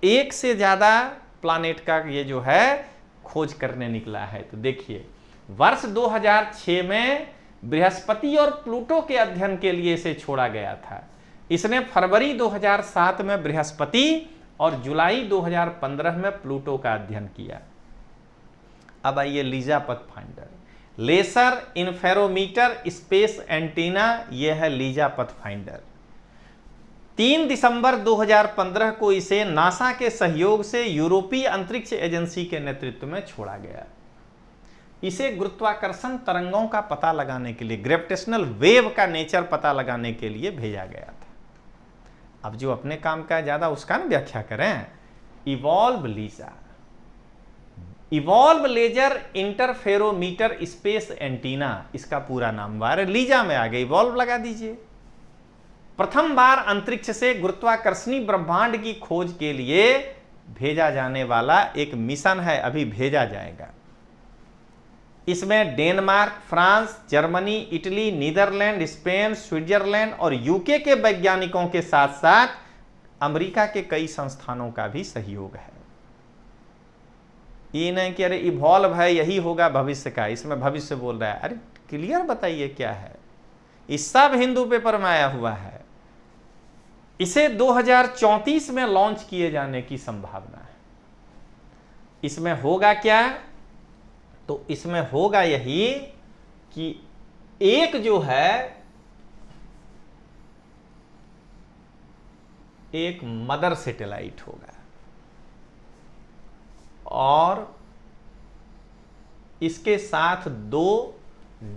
एक से ज्यादा प्लैनेट का ये जो है खोज करने निकला है। तो देखिए, वर्ष 2006 में बृहस्पति और प्लूटो के अध्ययन के लिए इसे छोड़ा गया था। इसने फरवरी 2007 में बृहस्पति और जुलाई 2015 में प्लूटो का अध्ययन किया। अब आइए लीजा पथफाइंडर, लेसर इंफेरोमीटर स्पेस एंटीना। यह है लीजा पथफाइंडर। 3 दिसंबर 2015 को इसे नासा के सहयोग से यूरोपीय अंतरिक्ष एजेंसी के नेतृत्व में छोड़ा गया। इसे गुरुत्वाकर्षण तरंगों का पता लगाने के लिए, ग्रेविटेशनल वेव का नेचर पता लगाने के लिए भेजा गया था। अब जो अपने काम का ज्यादा उसका ना व्याख्या करें। Evolved LISA, evolved laser interferometer space antenna, इसका पूरा नाम बार लीजा में आ गया, इवॉल्व लगा दीजिए। प्रथम बार अंतरिक्ष से गुरुत्वाकर्षणी ब्रह्मांड की खोज के लिए भेजा जाने वाला एक मिशन है, अभी भेजा जाएगा। इसमें Denmark, France, Germany, Italy, Netherlands, Spain, Switzerland और यूके के वैज्ञानिकों के साथ साथ अमेरिका के कई संस्थानों का भी सहयोग है। ये नहीं कि अरे इवॉल्व है यही होगा भविष्य का, इसमें भविष्य बोल रहा है। अरे क्लियर बताइए क्या है। इस सब हिंदू पेपर में आया हुआ है। इसे 2034 में लॉन्च किए जाने की संभावना है। इसमें होगा क्या? तो इसमें होगा यही कि एक जो है, एक मदर सैटेलाइट होगा और इसके साथ 2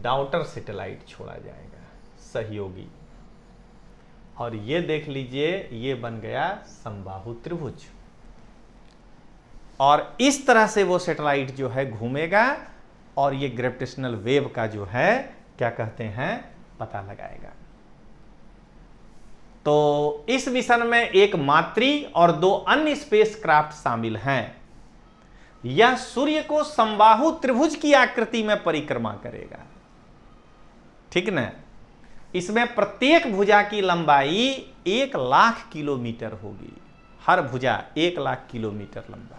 डॉटर सैटेलाइट छोड़ा जाएगा, सहयोगी। और ये देख लीजिए, ये बन गया समबाहु त्रिभुज। और इस तरह से वो सैटेलाइट जो है घूमेगा और ये ग्रेविटेशनल वेव का जो है क्या कहते हैं पता लगाएगा। तो इस मिशन में एक मातृ और 2 अन्य स्पेसक्राफ्ट शामिल हैं। यह सूर्य को समबाहु त्रिभुज की आकृति में परिक्रमा करेगा, ठीक ना। इसमें प्रत्येक भुजा की लंबाई 1,00,000 किलोमीटर होगी। हर भुजा 1,00,000 किलोमीटर लंबा,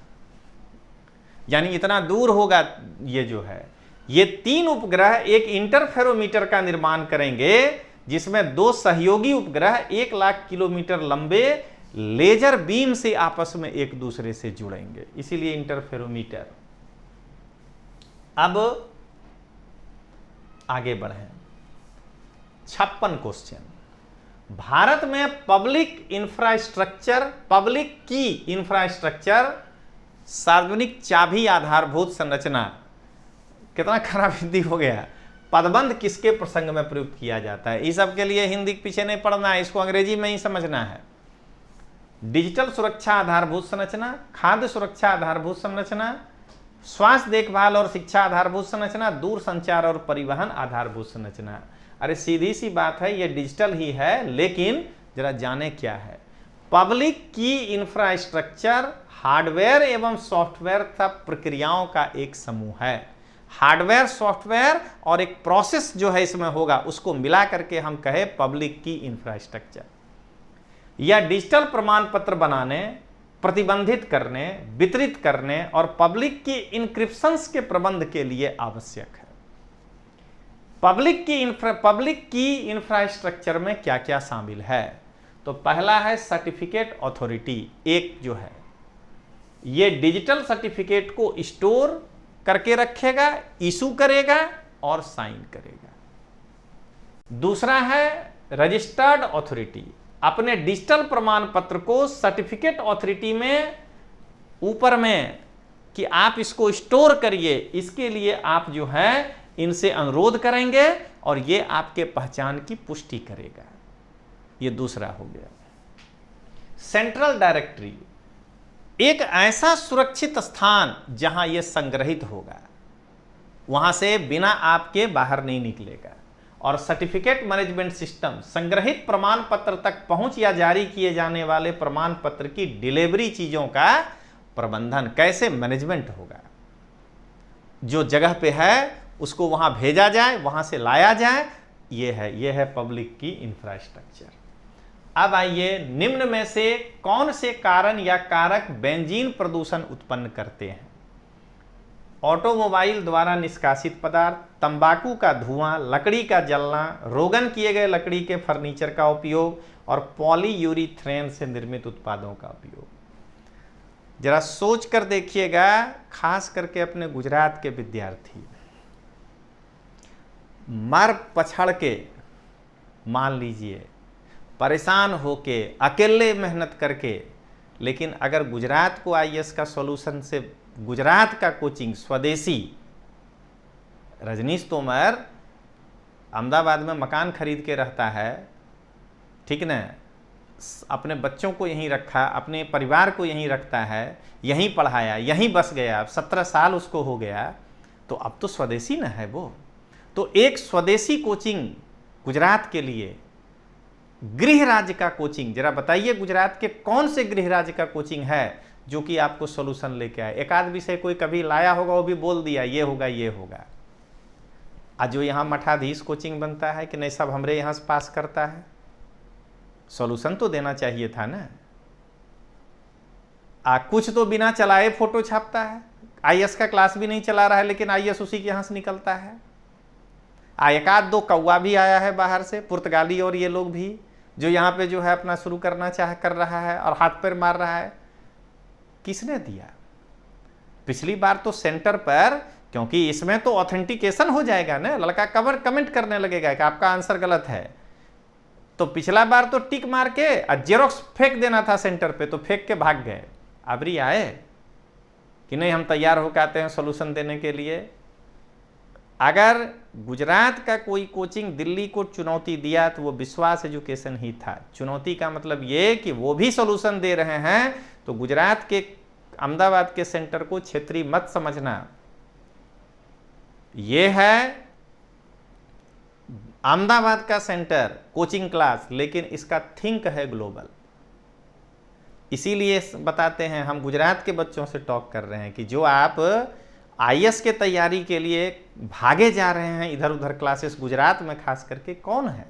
यानी इतना दूर होगा। ये जो है, ये 3 उपग्रह एक इंटरफेरोमीटर का निर्माण करेंगे, जिसमें 2 सहयोगी उपग्रह 1,00,000 किलोमीटर लंबे लेजर बीम से आपस में एक दूसरे से जुड़ेंगे, इसीलिए इंटरफेरोमीटर। अब आगे बढ़ें। 56 क्वेश्चन। भारत में पब्लिक इंफ्रास्ट्रक्चर, पब्लिक की इंफ्रास्ट्रक्चर, सार्वजनिक चाबी आधारभूत संरचना, कितना खराब हिंदी हो गया। पदबंध किसके प्रसंग में प्रयुक्त किया जाता है? इस सब के लिए हिंदी के पीछे नहीं पढ़ना है, इसको अंग्रेजी में ही समझना है। डिजिटल सुरक्षा आधारभूत संरचना, खाद्य सुरक्षा आधारभूत संरचना, स्वास्थ्य देखभाल और शिक्षा आधारभूत संरचना, दूर संचार और परिवहन आधारभूत संरचना। अरे सीधी सी बात है, ये डिजिटल ही है, लेकिन जरा जाने क्या है। पब्लिक की इंफ्रास्ट्रक्चर हार्डवेयर एवं सॉफ्टवेयर तथा प्रक्रियाओं का एक समूह है। हार्डवेयर, सॉफ्टवेयर और एक प्रोसेस जो है इसमें होगा, उसको मिला करके हम कहे पब्लिक की इंफ्रास्ट्रक्चर। या डिजिटल प्रमाण पत्र बनाने, प्रतिबंधित करने, वितरित करने और पब्लिक की इंक्रिप्शंस के प्रबंध के लिए आवश्यक है। पब्लिक की इंफ्रास्ट्रक्चर में क्या क्या शामिल है? तो पहला है सर्टिफिकेट अथॉरिटी। एक जो है ये डिजिटल सर्टिफिकेट को स्टोर करके रखेगा, इशू करेगा और साइन करेगा। दूसरा है रजिस्टर्ड अथॉरिटी। अपने डिजिटल प्रमाण पत्र को सर्टिफिकेट अथॉरिटी में ऊपर में कि आप इसको स्टोर करिए, इसके लिए आप जो है इनसे अनुरोध करेंगे और ये आपके पहचान की पुष्टि करेगा। ये दूसरा हो गया। सेंट्रल डायरेक्टरी, एक ऐसा सुरक्षित स्थान जहां यह संग्रहित होगा, वहां से बिना आपके बाहर नहीं निकलेगा। और सर्टिफिकेट मैनेजमेंट सिस्टम, संग्रहित प्रमाण पत्र तक पहुंच या जारी किए जाने वाले प्रमाण पत्र की डिलीवरी चीजों का प्रबंधन, कैसे मैनेजमेंट होगा। जो जगह पे है उसको वहां भेजा जाए, वहां से लाया जाए, ये है पब्लिक की इंफ्रास्ट्रक्चर। अब आइए, निम्न में से कौन से कारण या कारक बेंजीन प्रदूषण उत्पन्न करते हैं? ऑटोमोबाइल द्वारा निष्कासित पदार्थ, तंबाकू का धुआं, लकड़ी का जलना, रोगन किए गए लकड़ी के फर्नीचर का उपयोग और पॉलीयूरीथेन से निर्मित उत्पादों का उपयोग। जरा सोच कर देखिएगा, खास करके अपने गुजरात के विद्यार्थी मर पछड़ के, मान लीजिए परेशान होके, अकेले मेहनत करके, लेकिन अगर गुजरात को आईएएस का सॉल्यूशन से गुजरात का कोचिंग स्वदेशी, रजनीश तोमर अहमदाबाद में मकान खरीद के रहता है, ठीक ना, अपने बच्चों को यहीं रखा, अपने परिवार को यहीं रखता है, यहीं पढ़ाया, यहीं बस गया, अब 17 साल उसको हो गया, तो अब तो स्वदेशी न है वो। तो एक स्वदेशी कोचिंग गुजरात के लिए, गृह राज्य का कोचिंग, जरा बताइए गुजरात के कौन से गृह राज्य का कोचिंग है जो कि आपको सॉल्यूशन लेके आए? एक आध विषय कोई कभी लाया होगा, वो भी बोल दिया ये होगा ये होगा। आज जो यहाँ मठाधीश कोचिंग बनता है कि नहीं, सब हमरे यहाँ से पास करता है, सॉल्यूशन तो देना चाहिए था ना। कुछ तो बिना चलाए फोटो छापता है, आईएएस का क्लास भी नहीं चला रहा है, लेकिन आईएएस उसी के यहाँ से निकलता है। एक आध दो कौवा भी आया है बाहर से, पुर्तगाली और ये लोग भी, जो यहाँ पे जो है अपना शुरू करना कर रहा है और हाथ पैर मार रहा है। किसने दिया? पिछली बार तो सेंटर पर, क्योंकि इसमें तो ऑथेंटिकेशन हो जाएगा ना, लड़का कमेंट करने लगेगा कि आपका आंसर गलत है, तो पिछला बार तो टिक मार के जेरोक्स फेंक देना था सेंटर पे, तो फेंक के भाग गए। अबरी आए कि नहीं हम तैयार होकर आते हैं सॉल्यूशन देने के लिए। अगर गुजरात का कोई कोचिंग दिल्ली को चुनौती दिया तो वो विश्वास एजुकेशन ही था। चुनौती का मतलब ये कि वो भी सॉल्यूशन दे रहे हैं, तो गुजरात के अहमदाबाद के सेंटर को क्षेत्रीय मत समझना। ये है अहमदाबाद का सेंटर कोचिंग क्लास, लेकिन इसका थिंक है ग्लोबल। इसीलिए बताते हैं, हम गुजरात के बच्चों से टॉक कर रहे हैं कि जो आप आईएएस के तैयारी के लिए भागे जा रहे हैं इधर उधर क्लासेस, गुजरात में खास करके कौन है?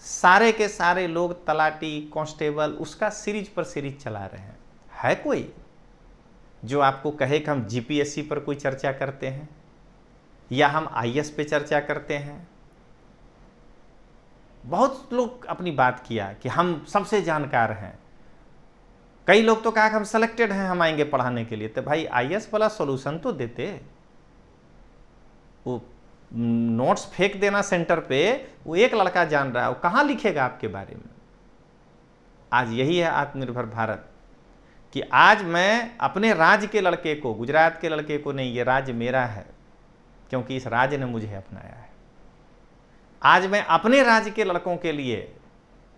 सारे के सारे लोग तलाटी, कांस्टेबल, उसका सीरीज पर सीरीज चला रहे हैं। है कोई जो आपको कहे कि हम जीपीएससी पर कोई चर्चा करते हैं या हम आईएएस पे चर्चा करते हैं? बहुत लोग अपनी बात किया कि हम सबसे जानकार हैं, कई लोग तो कहा कि हम सिलेक्टेड हैं, हम आएंगे पढ़ाने के लिए। तो भाई आईएएस वाला सॉल्यूशन तो देते। वो नोट्स फेंक देना सेंटर पे, वो एक लड़का जान रहा है, वो कहाँ लिखेगा आपके बारे में? आज यही है आत्मनिर्भर भारत, कि आज मैं अपने राज्य के लड़के को, गुजरात के लड़के को नहीं, ये राज्य मेरा है क्योंकि इस राज्य ने मुझे अपनाया है। आज मैं अपने राज्य के लड़कों के लिए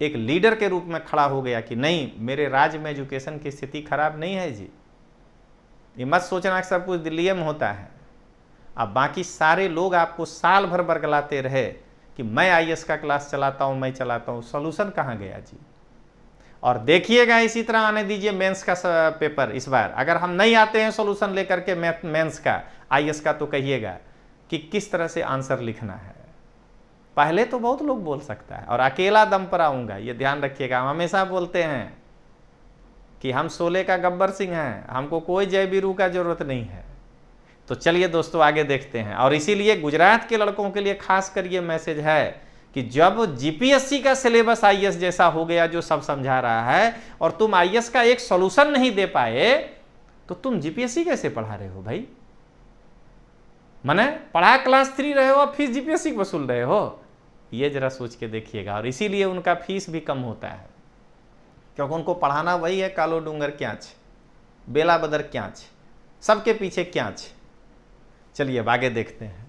एक लीडर के रूप में खड़ा हो गया कि नहीं, मेरे राज्य में एजुकेशन की स्थिति खराब नहीं है जी। ये मत सोचना कि सब कुछ दिल्ली में होता है। अब बाकी सारे लोग आपको साल भर बरगलाते रहे कि मैं आईएएस का क्लास चलाता हूं, मैं चलाता हूं, सॉल्यूशन कहां गया जी? और देखिएगा इसी तरह आने दीजिए मेंस का पेपर इस बार। अगर हम नहीं आते हैं सॉल्यूशन लेकर के मेंस का, आईएएस का, तो कहिएगा कि किस तरह से आंसर लिखना है। पहले तो बहुत लोग बोल सकता है और अकेला दम पर आऊंगा, ये ध्यान रखिएगा। हम हमेशा बोलते हैं कि हम शोले का गब्बर सिंह हैं, हमको कोई जय वीरू का जरूरत नहीं है। तो चलिए दोस्तों आगे देखते हैं। और इसीलिए गुजरात के लड़कों के लिए खास कर ये मैसेज है कि जब जीपीएससी का सिलेबस आईएएस जैसा हो गया जो सब समझा रहा है, और तुम आईएएस का एक सॉल्यूशन नहीं दे पाए, तो तुम जीपीएससी कैसे पढ़ा रहे हो भाई? माने पढ़ा क्लास 3 रहे हो, फीस जीपीएससी वसूल रहे हो? ये जरा सोच के देखिएगा। और इसीलिए उनका फीस भी कम होता है, क्योंकि उनको पढ़ाना वही है, कालो डूंगर क्यांच, बेला बदर क्यांच, सबके पीछे क्यांच। चलिए अब आगे देखते हैं।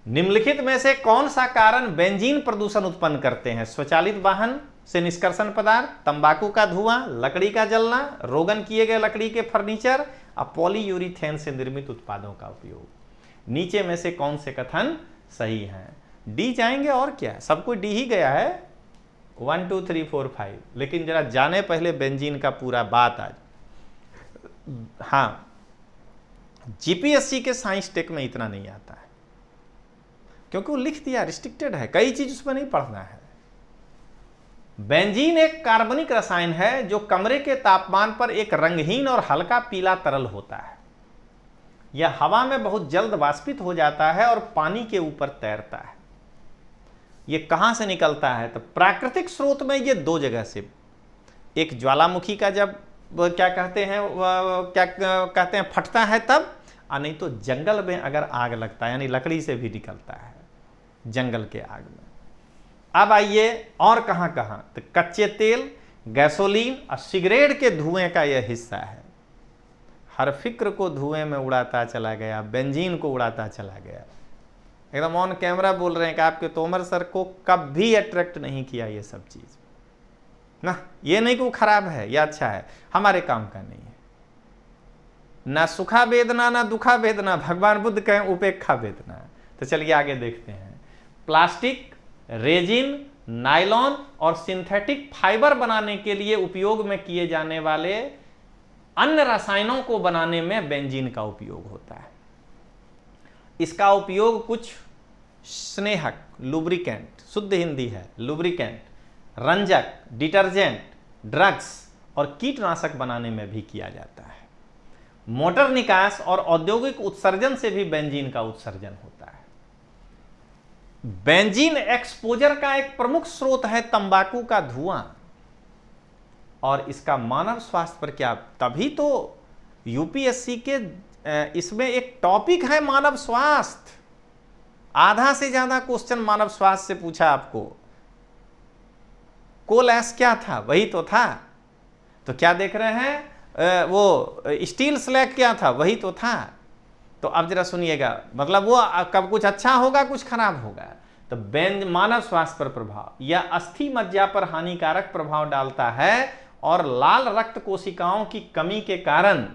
निम्नलिखित में से कौन सा कारण बेंजीन प्रदूषण उत्पन्न करते हैं? स्वचालित वाहन से निष्कर्षण पदार्थ, तंबाकू का धुआं, लकड़ी का जलना, रोगन किए गए लकड़ी के फर्नीचर और पॉलीयूरीथेन से निर्मित उत्पादों का उपयोग। नीचे में से कौन से कथन सही हैं? डी जाएंगे और क्या, सब कोई डी ही गया है, 1 2 3 4 5। लेकिन जरा जाने पहले बेंजीन का पूरा बात आज। हाँ, जीपीएससी के साइंस टेक में इतना नहीं आता है, क्योंकि वो लिख दिया, रिस्ट्रिक्टेड है, कई चीज उसमें नहीं पढ़ना है। बेंजीन एक कार्बनिक रसायन है जो कमरे के तापमान पर एक रंगहीन और हल्का पीला तरल होता है। यह हवा में बहुत जल्द वाष्पित हो जाता है और पानी के ऊपर तैरता है। यह कहां से निकलता है? तो प्राकृतिक स्रोत में ये 2 जगह से, एक ज्वालामुखी का जब क्या कहते हैं फटता है तब, और नहीं तो जंगल में अगर आग लगता है, यानी लकड़ी से भी निकलता है, जंगल के आग में। अब आइए और कहां कहां, तो कच्चे तेल, गैसोलीन और सिगरेट के धुएं का यह हिस्सा है। हर फिक्र को धुएं में उड़ाता चला गया, बेंजीन को उड़ाता चला गया। एकदम ऑन कैमरा बोल रहे हैं कि आपके तोमर सर को कभी अट्रैक्ट नहीं किया ये सब चीज ना। ये नहीं कि वो खराब है या अच्छा है, हमारे काम का नहीं है। ना सुखा वेदना ना दुखा वेदना, भगवान बुद्ध कहें उपेक्षा वेदना। तो चलिए आगे देखते हैं। प्लास्टिक, रेजिन, नायलॉन और सिंथेटिक फाइबर बनाने के लिए उपयोग में किए जाने वाले अन्य रसायनों को बनाने में बेंजीन का उपयोग होता है। इसका उपयोग कुछ स्नेहक, लुब्रिकेंट, शुद्ध हिंदी है लुब्रिकेंट, रंजक, डिटर्जेंट, ड्रग्स और कीटनाशक बनाने में भी किया जाता है। मोटर निकास और औद्योगिक उत्सर्जन से भी बेंजीन का उत्सर्जन होता है। बेंजीन एक्सपोजर का एक प्रमुख स्रोत है तंबाकू का धुआं, और इसका मानव स्वास्थ्य पर क्या, तभी तो यूपीएससी के इसमें एक टॉपिक है मानव स्वास्थ्य। आधा से ज्यादा क्वेश्चन मानव स्वास्थ्य से पूछा आपको। कोल एश क्या था? वही तो था। तो क्या देख रहे हैं, वो स्टील स्लैग क्या था? वही तो था। तो अब जरा सुनिएगा, मतलब वो कब कुछ अच्छा होगा कुछ खराब होगा। तो मानव स्वास्थ्य पर प्रभाव, यह अस्थि मज्जा पर हानिकारक प्रभाव डालता है और लाल रक्त कोशिकाओं की कमी के कारण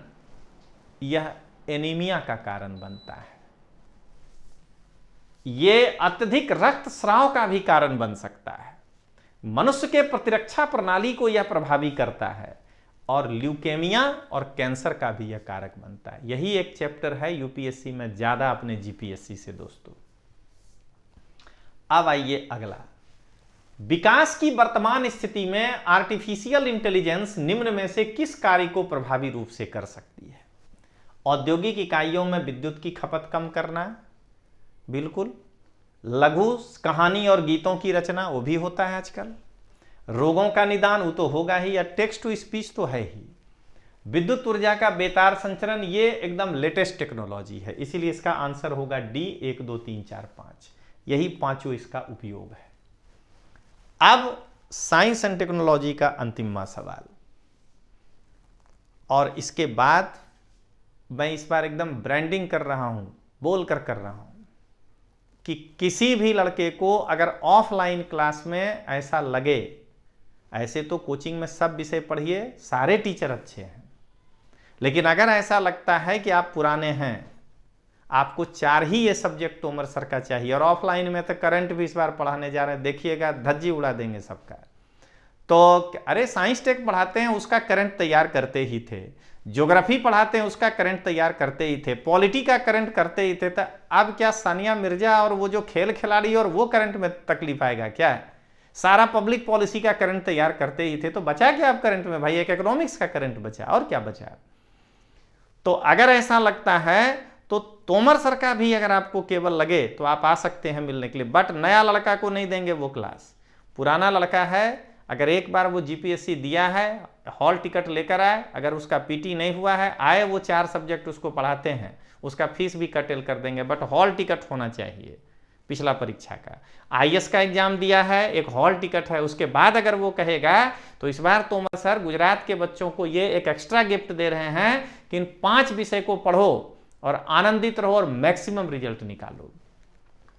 यह एनीमिया का कारण बनता है। यह अत्यधिक रक्तस्राव का भी कारण बन सकता है। मनुष्य के प्रतिरक्षा प्रणाली को यह प्रभावी करता है और ल्यूकेमिया और कैंसर का भी यह कारक बनता है। यही एक चैप्टर है यूपीएससी में ज्यादा अपने जीपीएससी से दोस्तों। अब आइए अगला। विकास की वर्तमान स्थिति में आर्टिफिशियल इंटेलिजेंस निम्न में से किस कार्य को प्रभावी रूप से कर सकती है? औद्योगिक इकाइयों में विद्युत की खपत कम करना, बिल्कुल। लघु कहानी और गीतों की रचना, वो भी होता है आजकल। रोगों का निदान, वो तो होगा ही, या टेक्स्ट टू स्पीच तो है ही। विद्युत ऊर्जा का बेतार संचरण, ये एकदम लेटेस्ट टेक्नोलॉजी है, इसीलिए इसका आंसर होगा डी 1 2 3 4 5। यही पांचों इसका उपयोग है। अब साइंस एंड टेक्नोलॉजी का अंतिमवा सवाल, और इसके बाद मैं इस बार एकदम ब्रांडिंग कर रहा हूं, बोल कर रहा हूं कि किसी भी लड़के को अगर ऑफलाइन क्लास में ऐसा लगे, ऐसे तो कोचिंग में सब विषय पढ़िए, सारे टीचर अच्छे हैं, लेकिन अगर ऐसा लगता है कि आप पुराने हैं, आपको 4 ही ये सब्जेक्ट तोमर सर का चाहिए, और ऑफलाइन में तो करंट भी इस बार पढ़ाने जा रहे हैं, देखिएगा धज्जी उड़ा देंगे सबका, तो अरे साइंस टेक पढ़ाते हैं उसका करंट तैयार करते ही थे, ज्योग्राफी पढ़ाते हैं उसका करंट तैयार करते ही थे, पॉलिटी का करंट करते ही थे। तो अब क्या सानिया मिर्जा और वो जो खेल खिलाड़ी और वो करंट में तकलीफ आएगा क्या है? सारा पब्लिक पॉलिसी का करंट तैयार करते ही थे, तो बचा क्या अब करंट में भाई? एक इकोनॉमिक्स का करंट बचा, और क्या बचा? तो अगर ऐसा लगता है तो तोमर सर का भी अगर आपको केवल लगे तो आप आ सकते हैं मिलने के लिए, बट नया लड़का को नहीं देंगे वो क्लास। पुराना लड़का है, अगर एक बार वो जीपीएससी दिया है, हॉल टिकट लेकर आए, अगर उसका पीटी नहीं हुआ है, आए वो 4 सब्जेक्ट उसको पढ़ाते हैं, उसका फीस भी कटेल कर देंगे, बट हॉल टिकट होना चाहिए पिछला परीक्षा का। आईएएस का एग्जाम दिया है, एक हॉल टिकट है, उसके बाद अगर वो कहेगा तो इस बार तोमर सर गुजरात के बच्चों को ये एक एक्स्ट्रा गिफ्ट दे रहे हैं कि इन 5 विषय को पढ़ो और आनंदित रहो और मैक्सिमम रिजल्ट निकालो।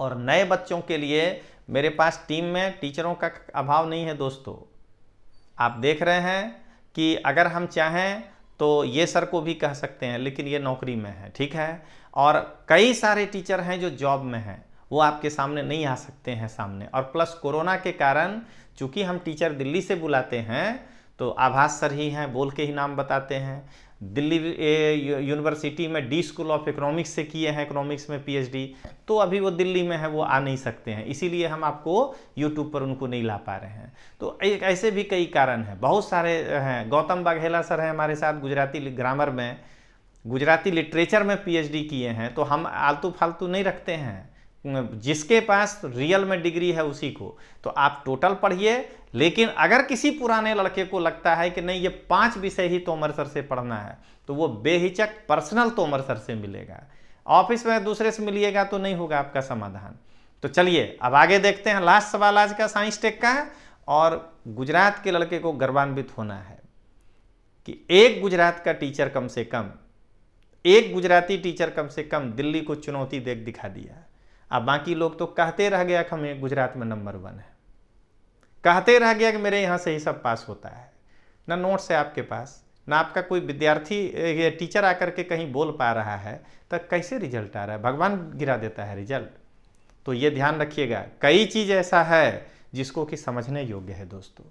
और नए बच्चों के लिए मेरे पास टीम में टीचरों का अभाव नहीं है दोस्तों। आप देख रहे हैं कि अगर हम चाहें तो ये सर को भी कह सकते हैं, लेकिन ये नौकरी में है, ठीक है। और कई सारे टीचर हैं जो जॉब में हैं, वो आपके सामने नहीं आ सकते हैं सामने। और प्लस कोरोना के कारण चूंकि हम टीचर दिल्ली से बुलाते हैं तो आभास सर ही हैं, बोल के ही नाम बताते हैं। दिल्ली यूनिवर्सिटी में डी स्कूल ऑफ इकोनॉमिक्स से किए हैं, इकोनॉमिक्स में पीएचडी, तो अभी वो दिल्ली में है, वो आ नहीं सकते हैं, इसीलिए हम आपको यूट्यूब पर उनको नहीं ला पा रहे हैं। तो एक ऐसे भी कई कारण हैं, बहुत सारे हैं। गौतम बाघेला सर हैं हमारे साथ, गुजराती ग्रामर में, गुजराती लिटरेचर में पीएचडी किए हैं। तो हम आलतू फालतू नहीं रखते हैं, जिसके पास रियल में डिग्री है उसी को। तो आप टोटल पढ़िए, लेकिन अगर किसी पुराने लड़के को लगता है कि नहीं ये 5 विषय ही तोमर सर से पढ़ना है, तो वो बेहिचक पर्सनल तोमर सर से मिलेगा। ऑफिस में दूसरे से मिलिएगा तो नहीं होगा आपका समाधान। तो चलिए अब आगे देखते हैं। लास्ट सवाल आज का साइंस टेक का है, और गुजरात के लड़के को गर्वान्वित होना है कि एक गुजरात का टीचर कम से कम, एक गुजराती टीचर कम से कम दिल्ली को चुनौती दिखा दिया। अब बाकी लोग तो कहते रह गया कि हमें गुजरात में नंबर 1 है, कहते रह गया कि मेरे यहाँ से ही सब पास होता है। ना नोट्स है आपके पास, ना आपका कोई विद्यार्थी टीचर आकर के कहीं बोल पा रहा है, तो कैसे रिजल्ट आ रहा है? भगवान गिरा देता है रिजल्ट। तो ये ध्यान रखिएगा, कई चीज़ ऐसा है जिसको कि समझने योग्य है दोस्तों।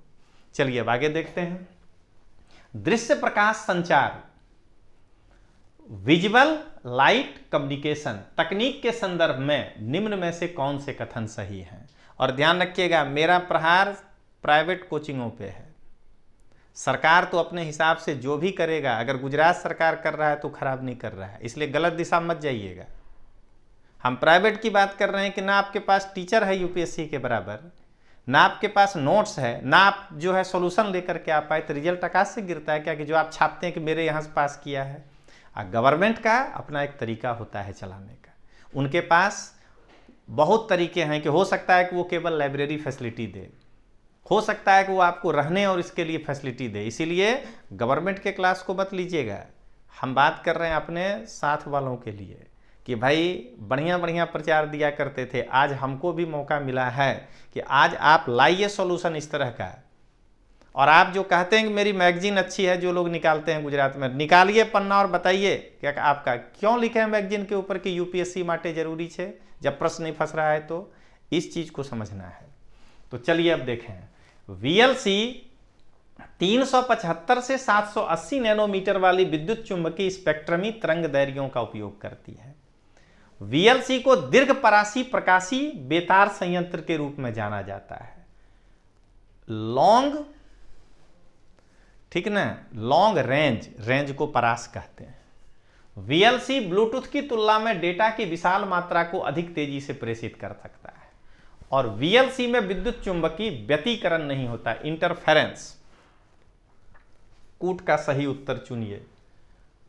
चलिए अब आगे देखते हैं। दृश्य प्रकाश संचार, विजुअल लाइट कम्युनिकेशन तकनीक के संदर्भ में निम्न में से कौन से कथन सही हैं? और ध्यान रखिएगा, मेरा प्रहार प्राइवेट कोचिंगों पे है। सरकार तो अपने हिसाब से जो भी करेगा, अगर गुजरात सरकार कर रहा है तो खराब नहीं कर रहा है, इसलिए गलत दिशा मत जाइएगा। हम प्राइवेट की बात कर रहे हैं कि ना आपके पास टीचर है यूपीएससी के बराबर, ना आपके पास नोट्स है, ना आप जो है सॉल्यूशन लेकर के आप आए, तो रिजल्ट आकाश से गिरता है क्या कि जो आप छापते हैं कि मेरे यहाँ से पास किया है। गवर्नमेंट का अपना एक तरीका होता है चलाने का, उनके पास बहुत तरीके हैं कि हो सकता है कि वो केवल लाइब्रेरी फैसिलिटी दे, हो सकता है कि वो आपको रहने और इसके लिए फैसिलिटी दे, इसीलिए गवर्नमेंट के क्लास को मत लीजिएगा। हम बात कर रहे हैं अपने साथ वालों के लिए कि भाई बढ़िया बढ़िया प्रचार दिया करते थे, आज हमको भी मौका मिला है कि आज आप लाइए सॉल्यूशन इस तरह का। और आप जो कहते हैं कि मेरी मैगजीन अच्छी है, जो लोग निकालते हैं गुजरात में, निकालिए पन्ना और बताइए क्या आपका क्यों लिखे हैं मैगजीन के ऊपर कि यूपीएससी माटे जरूरी है, जब प्रश्न नहीं फंस रहा है। तो इस चीज को समझना है। तो चलिए अब देखें, वीएलसी 375 से 780 नैनोमीटर वाली विद्युत चुंबकीय स्पेक्ट्रमी तरंग दैर्घ्यों का उपयोग करती है। वीएलसी को दीर्घ परासी प्रकाशी बेतार संयंत्र के रूप में जाना जाता है। लॉन्ग, ठीक ना, लॉन्ग रेंज को परास कहते हैं। वीएलसी ब्लूटूथ की तुलना में डेटा की विशाल मात्रा को अधिक तेजी से प्रेषित कर सकता है। और वीएलसी में विद्युत चुंबकीय व्यतिकरण नहीं होता, इंटरफेरेंस। कूट का सही उत्तर चुनिए।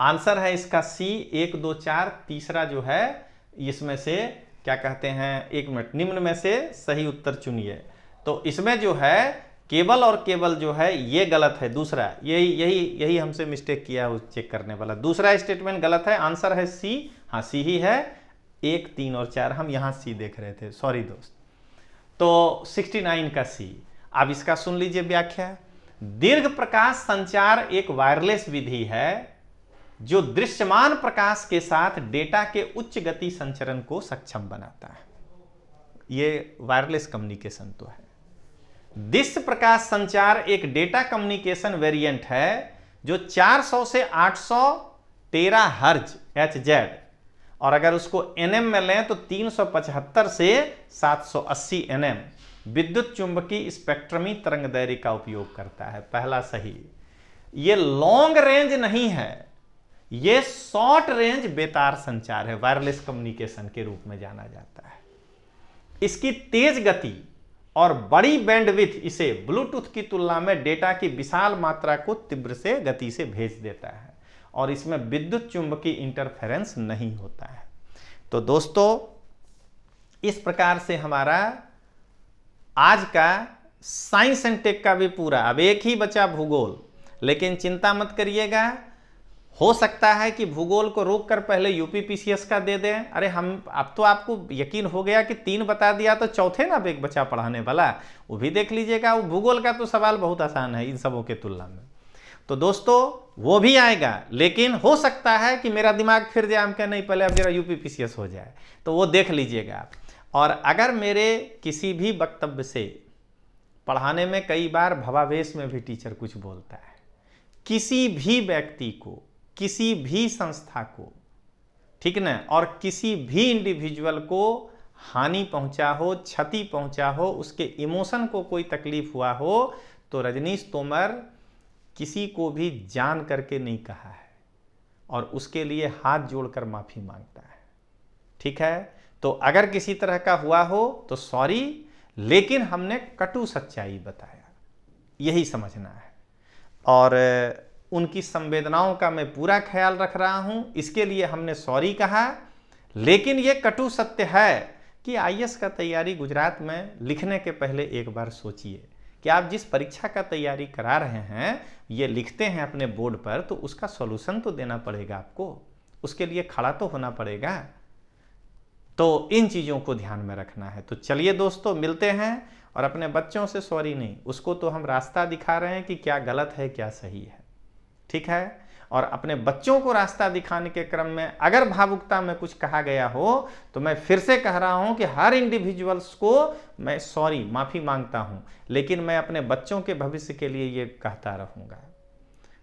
आंसर है इसका सी, 1 2 4। तीसरा जो है इसमें से क्या कहते हैं, 1 मिनट, निम्न में से सही उत्तर चुनिए। तो इसमें जो है केवल और केवल जो है ये गलत है, दूसरा यही हमसे मिस्टेक किया है चेक करने वाला, दूसरा स्टेटमेंट गलत है। आंसर है सी, हाँ सी ही है। 1 3 और 4 हम यहाँ सी देख रहे थे, सॉरी दोस्त। तो 69 का सी। अब इसका सुन लीजिए व्याख्या। दीर्घ प्रकाश संचार एक वायरलेस विधि है जो दृश्यमान प्रकाश के साथ डेटा के उच्च गति संचरण को सक्षम बनाता है। ये वायरलेस कम्युनिकेशन तो है। दिश प्रकाश संचार एक डेटा कम्युनिकेशन वेरिएंट है जो 400 से 813 हर्ज HZ, और अगर उसको NM में लें तो 375 से 780 NM विद्युत चुंबकीय स्पेक्ट्रमी तरंग दैर्ध्य का उपयोग करता है। पहला सही। ये लॉन्ग रेंज नहीं है, ये शॉर्ट रेंज बेतार संचार है, वायरलेस कम्युनिकेशन के रूप में जाना जाता है। इसकी तेज गति और बड़ी बैंडविड्थ इसे ब्लूटूथ की तुलना में डेटा की विशाल मात्रा को तीव्र से गति से भेज देता है, और इसमें विद्युत चुंबकीय इंटरफेरेंस नहीं होता है। तो दोस्तों, इस प्रकार से हमारा आज का साइंस एंड टेक का भी पूरा, अब एक ही बचा भूगोल, लेकिन चिंता मत करिएगा, हो सकता है कि भूगोल को रोक कर पहले यूपीपीसीएस का दे दें। अरे हम, अब तो आपको यकीन हो गया कि 3 बता दिया तो चौथे ना एक बचा पढ़ाने वाला, वो भी देख लीजिएगा। वो भूगोल का तो सवाल बहुत आसान है इन सबों के तुलना में। तो दोस्तों वो भी आएगा, लेकिन हो सकता है कि मेरा दिमाग फिर जाए, हम कहें नहीं पहले अब जरा यूपीपीसीएस हो जाए, तो वो देख लीजिएगा आप। और अगर मेरे किसी भी वक्तव्य से पढ़ाने में कई बार भवावेश में भी टीचर कुछ बोलता है, किसी भी व्यक्ति को, किसी भी संस्था को, ठीक ना, और किसी भी इंडिविजुअल को हानि पहुंचा हो, क्षति पहुंचा हो, उसके इमोशन को कोई तकलीफ हुआ हो, तो रजनीश तोमर किसी को भी जान करके नहीं कहा है, और उसके लिए हाथ जोड़कर माफी मांगता है। ठीक है, तो अगर किसी तरह का हुआ हो तो सॉरी, लेकिन हमने कटु सच्चाई बताया, यही समझना है। और उनकी संवेदनाओं का मैं पूरा ख्याल रख रहा हूं, इसके लिए हमने सॉरी कहा। लेकिन यह कटु सत्य है कि आईएएस का तैयारी गुजरात में लिखने के पहले एक बार सोचिए कि आप जिस परीक्षा का तैयारी करा रहे हैं, ये लिखते हैं अपने बोर्ड पर, तो उसका सॉल्यूशन तो देना पड़ेगा आपको, उसके लिए खड़ा तो होना पड़ेगा। तो इन चीज़ों को ध्यान में रखना है। तो चलिए दोस्तों, मिलते हैं। और अपने बच्चों से सॉरी नहीं, उसको तो हम रास्ता दिखा रहे हैं कि क्या गलत है क्या सही है, ठीक है। और अपने बच्चों को रास्ता दिखाने के क्रम में अगर भावुकता में कुछ कहा गया हो, तो मैं फिर से कह रहा हूं कि हर इंडिविजुअल्स को मैं सॉरी, माफ़ी मांगता हूं, लेकिन मैं अपने बच्चों के भविष्य के लिए ये कहता रहूँगा।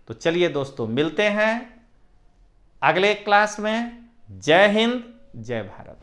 तो चलिए दोस्तों, मिलते हैं अगले क्लास में। जय हिंद, जय भारत।